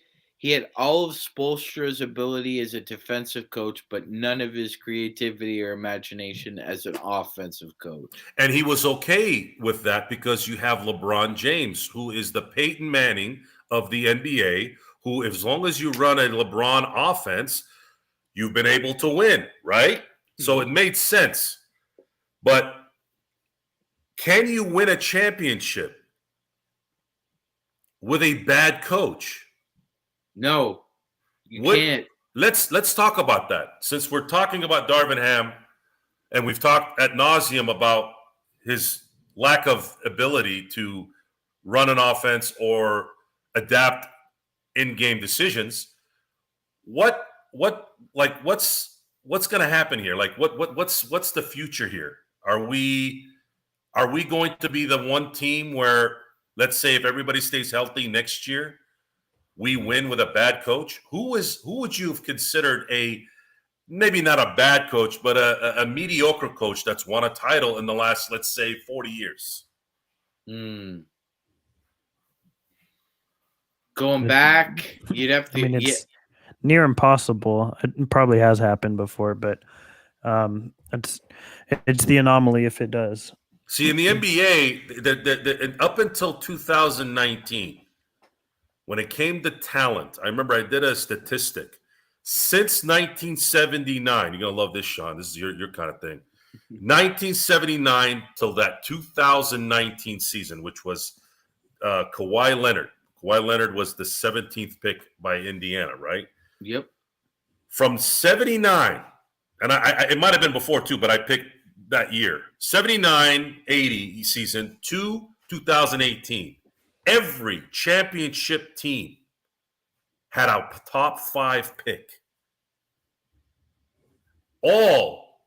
had all of Spoelstra's ability as a defensive coach, but none of his creativity or imagination as an offensive coach. And he was okay with that because you have LeBron James, who is the Peyton Manning of the NBA, who, as long as you run a LeBron offense, you've been able to win, right? So it made sense. But can you win a championship with a bad coach? No, You can't. Let's talk about that. Since we're talking about Darvin Ham, and we've talked ad nauseum about his lack of ability to run an offense or adapt in-game decisions. What's going to happen here? Like what's the future here? Are we going to be the one team where, let's say, if everybody stays healthy next year, we win with a bad coach? Who would you have considered maybe not a bad coach, but a mediocre coach that's won a title in the last, let's say, 40 years? Going back, you'd have to. I mean, it's near impossible. It probably has happened before, but it's the anomaly if it does. See, in the NBA, up until 2019, when it came to talent, I remember I did a statistic. Since 1979, you're going to love this, Sean. This is your kind of thing. 1979 till that 2019 season, which was Kawhi Leonard. Kawhi Leonard was the 17th pick by Indiana, right? Yep. From 79, and it might have been before too, but I picked that year, 79-80 season to 2018. Every championship team had a top 5 pick. All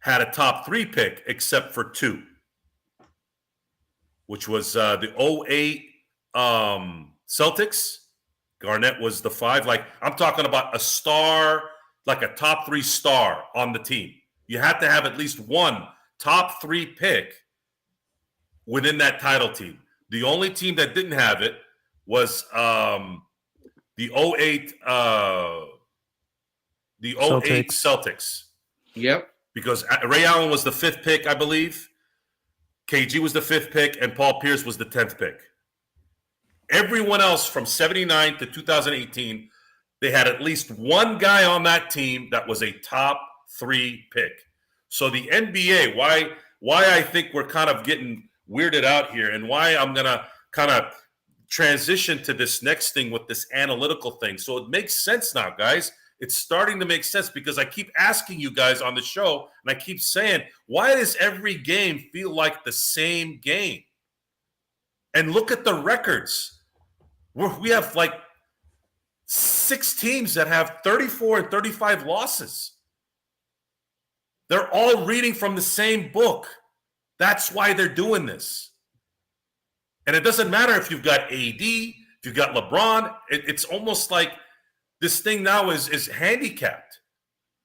had a top 3 pick except for 2, which was the 08 Celtics. Garnett was the 5. Like, I'm talking about a star, like a top 3 star on the team. You had to have at least one top 3 pick within that title team. The only team that didn't have it was the 08 Celtics. Yep. Because Ray Allen was the 5th pick, I believe. KG was the 5th pick, and Paul Pierce was the 10th pick. Everyone else from 79 to 2018, they had at least one guy on that team that was a top 3 pick. So the NBA, why I think we're kind of getting weirded out here, and why I'm going to kind of transition to this next thing with this analytical thing. So it makes sense now, guys. It's starting to make sense because I keep asking you guys on the show, and I keep saying, why does every game feel like the same game? And look at the records. We have like 6 teams that have 34 and 35 losses. They're all reading from the same book. That's why they're doing this. And it doesn't matter if you've got AD, if you've got LeBron. It's almost like this thing now is handicapped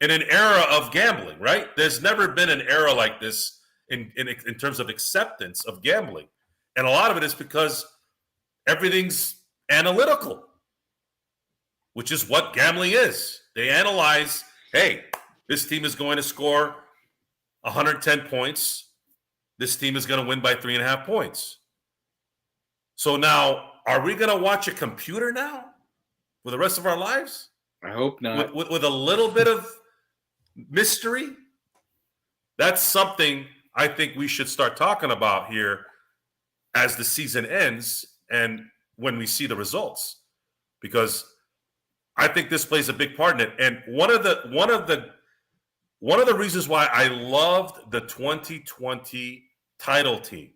in an era of gambling, right? There's never been an era like this in terms of acceptance of gambling. And a lot of it is because everything's analytical, which is what gambling is. They analyze, hey, this team is going to score 110 points. This team is going to win by 3.5 points. So now, are we going to watch a computer now for the rest of our lives? I hope not. With a little bit of mystery? That's something I think we should start talking about here as the season ends and when we see the results, because I think this plays a big part in it. And one of the reasons why I loved the 2020 title team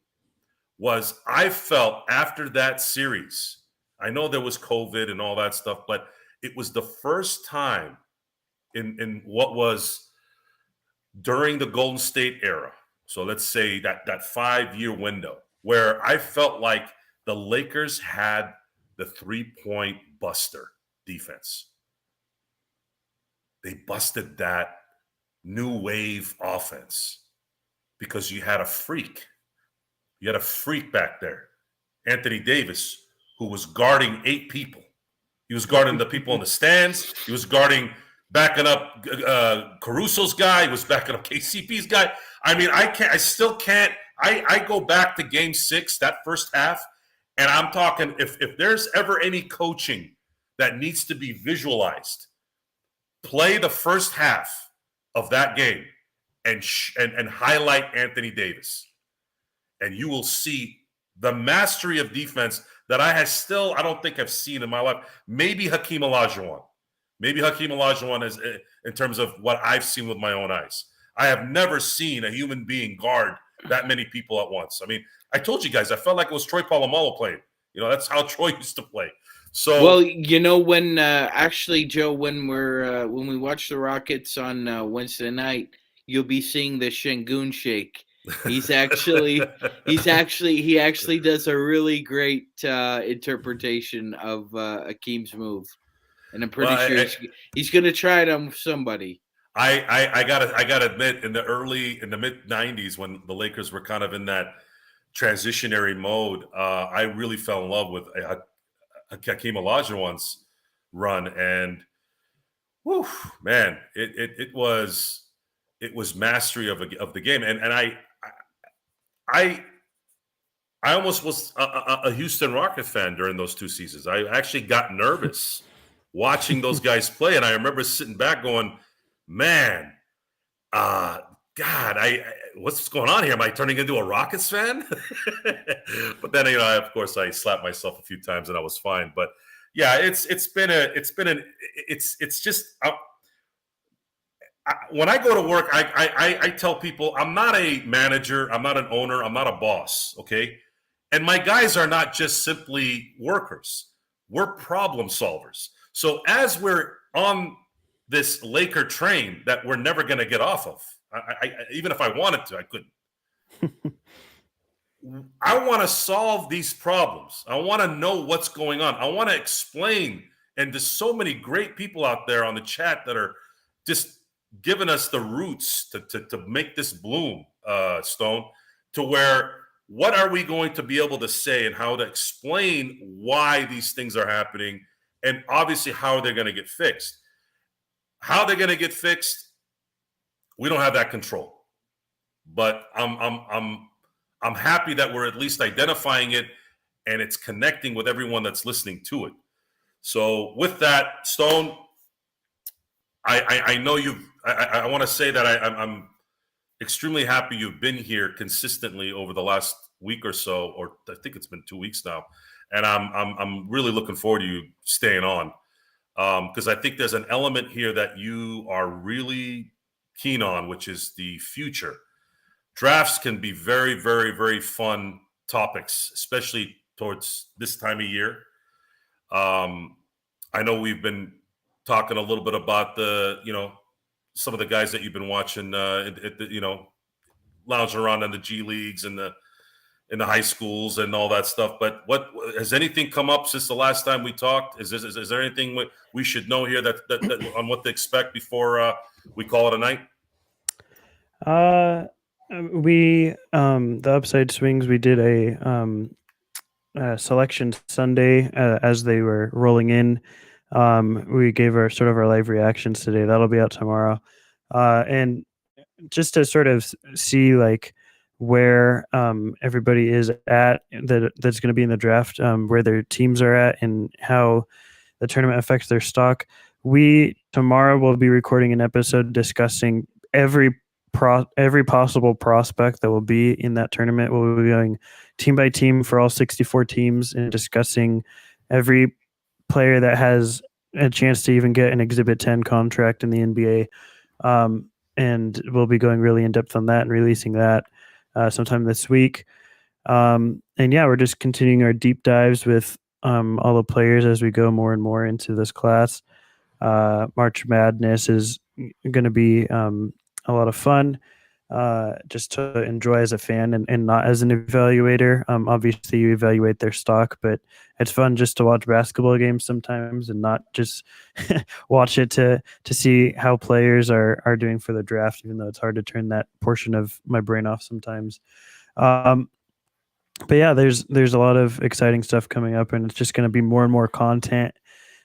was I felt after that series, I know there was COVID and all that stuff, but it was the first time in what was during the Golden State era. So let's say that 5-year window where I felt like the Lakers had the 3-point buster defense. They busted that new wave offense because you had a freak. You had a freak back there, Anthony Davis, who was guarding 8 people. He was guarding the people in the stands. He was backing up Caruso's guy. He was backing up KCP's guy. I mean, I still can't. I go back to Game 6, that first half, and I'm talking, if there's ever any coaching that needs to be visualized, play the first half of that game and highlight Anthony Davis. And you will see the mastery of defense that I don't think I've seen in my life. Maybe Hakeem Olajuwon. Maybe Hakeem Olajuwon is in terms of what I've seen with my own eyes. I have never seen a human being guard that many people at once. I mean, I told you guys, I felt like it was Troy Polamalu playing. That's how Troy used to play. So, well, when actually, Joe, when we watch the Rockets on Wednesday night, you'll be seeing the Şengün Shake. He actually does a really great interpretation of Akeem's move, and I'm pretty sure he's going to try it on somebody. I gotta admit, in the mid '90s, when the Lakers were kind of in that transitionary mode, I really fell in love with Hakeem Olajuwon's run, and whew, man, it was mastery of the game, and I almost was a Houston Rocket fan during those 2 seasons. I actually got nervous watching those guys play, and I remember sitting back going, man, God, what's going on here? Am I turning into a Rockets fan? But then, of course, I slapped myself a few times and I was fine. But yeah, it's just when I go to work, I tell people I'm not a manager, I'm not an owner, I'm not a boss. Okay, and my guys are not just simply workers; we're problem solvers. So as we're on this Laker train that we're never going to get off of, I even if I wanted to, I couldn't. I want to solve these problems. I want to know what's going on. I want to explain. And there's so many great people out there on the chat that are just giving us the roots to make this bloom, Stone, to where what are we going to be able to say and how to explain why these things are happening, and obviously how they're going to get fixed. How they're going to get fixed, we don't have that control. But I'm happy that we're at least identifying it and it's connecting with everyone that's listening to it. So with that, Stone, I know I want to say that I'm extremely happy you've been here consistently over the last week or so, or I think it's been 2 weeks now, and I'm really looking forward to you staying on, because I think there's an element here that you are really keen on, which is the future. Drafts can be very, very, very fun topics, especially towards this time of year. I know we've been talking a little bit about some of the guys that you've been watching, lounging around in the G leagues and in the high schools and all that stuff. But what has anything come up since the last time we talked? Is there anything we should know here that on what to expect before we call it a night? The Upside Swings, we did a selection Sunday as they were rolling in. We gave our live reactions today. That'll be out tomorrow. And just to sort of see where everybody is at that's going to be in the draft, where their teams are at and how the tournament affects their stock. We tomorrow will be recording an episode discussing every possible prospect that will be in that tournament. We'll be going team by team for all 64 teams and discussing every player that has a chance to even get an Exhibit 10 contract in the NBA. And we'll be going really in depth on that and releasing that sometime this week. And yeah, we're just continuing our deep dives with all the players as we go more and more into this class. March Madness is going to be a lot of fun, just to enjoy as a fan and not as an evaluator. Obviously, you evaluate their stock, but it's fun just to watch basketball games sometimes and not just watch it to see how players are doing for the draft, even though it's hard to turn that portion of my brain off sometimes. But yeah, there's a lot of exciting stuff coming up, and it's just going to be more and more content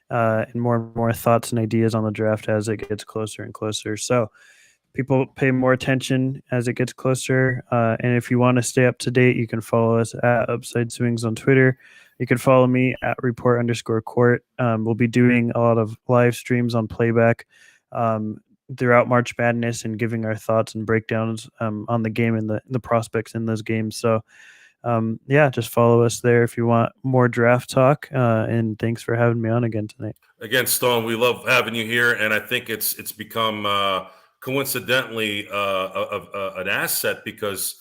and more thoughts and ideas on the draft as it gets closer and closer. So people pay more attention as it gets closer. And if you want to stay up to date, you can follow us at Upside Swings on Twitter. You can follow me at report_court. We'll be doing a lot of live streams on playback throughout March Madness and giving our thoughts and breakdowns on the game and the prospects in those games. So Yeah, just follow us there if you want more draft talk. And thanks for having me on again tonight. Again, Stone, we love having you here, and I think it's become coincidentally an asset because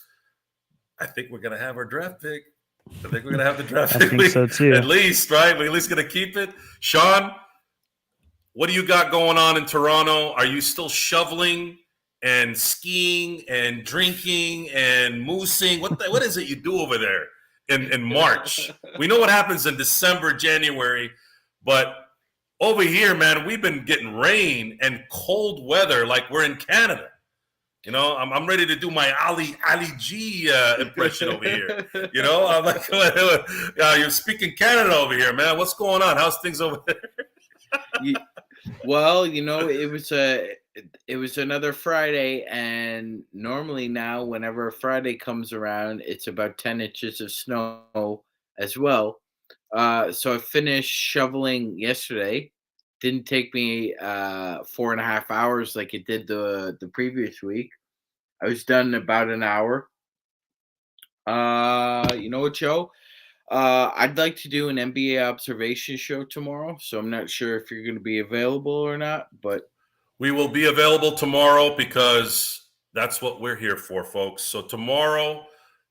I think we're going to have our draft pick. I think we're going to have the draft I pick. think so too. At least, right? We're at least going to keep it. Sean, what do you got going on in Toronto? Are you still shoveling and skiing and drinking and moosing? What is it you do over there in March? We know what happens in December, January, but over here, man, we've been getting rain and cold weather like we're in Canada. You know, I'm ready to do my Ali G impression over here. You know, I'm like, you're speaking Canada over here, man. What's going on? How's things over there? Well, you know, it was another Friday, and normally now, whenever Friday comes around, it's about 10 inches of snow as well. So I finished shoveling yesterday. Didn't take me 4.5 hours like it did the previous week. I was done in about an hour. You know what, Joe? I'd like to do an NBA observation show tomorrow, so I'm not sure if you're going to be available or not, but we will be available tomorrow because that's what we're here for, folks. So tomorrow,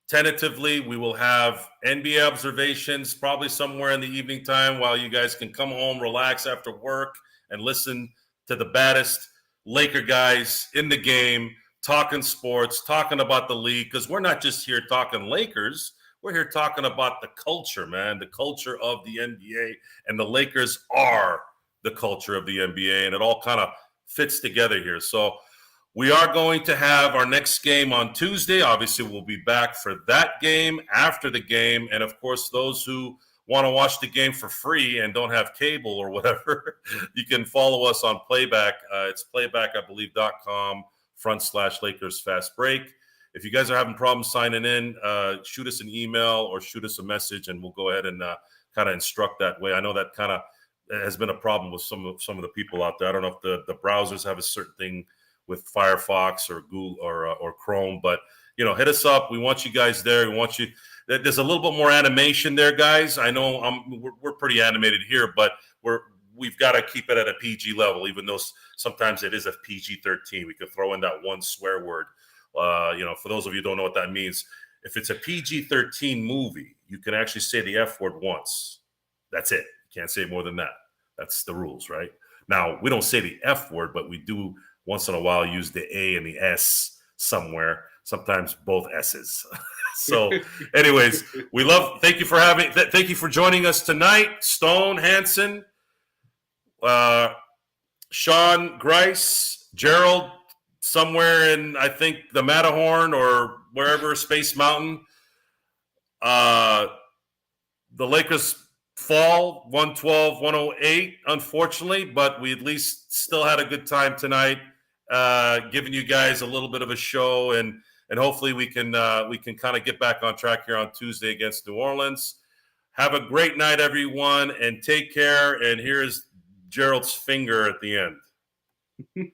tentatively, we will have NBA observations probably somewhere in the evening time while you guys can come home, relax after work, and listen to the baddest Laker guys in the game, talking sports, talking about the league, because we're not just here talking Lakers. We're here talking about the culture, man, the culture of the NBA, and the Lakers are the culture of the NBA, and it all kind of fits together here. So we are going to have our next game on Tuesday. Obviously, we'll be back for that game, after the game, and of course, those who want to watch the game for free and don't have cable or whatever, you can follow us on Playback. It's playback.I believe.com/Lakers Fast Break. If you guys are having problems signing in, shoot us an email or shoot us a message, and we'll go ahead and kind of instruct that way. I know that kind of has been a problem with some of the people out there. I don't know if the browsers have a certain thing with Firefox or Google or Chrome, but you know, hit us up. We want you guys there. We want you. There's a little bit more animation there, guys. I know we're pretty animated here, but we've got to keep it at a PG level, even though sometimes it is a PG-13. We could throw in that one swear word. You know, for those of you who don't know what that means, if it's a PG-13 movie, you can actually say the F word once. That's it. You can't say more than that. That's the rules, right? Now, we don't say the F word, but we do once in a while use the A and the S somewhere, sometimes both S's. So anyways, thank you for joining us tonight. Stone, Hansen, Sean Grice, Gerald, somewhere in, I think, the Matterhorn or wherever, Space Mountain. The Lakers fall 112-108, unfortunately, but we at least still had a good time tonight, giving you guys a little bit of a show, and hopefully we can kind of get back on track here on Tuesday against New Orleans. Have a great night, everyone, and take care. And here's Gerald's finger at the end.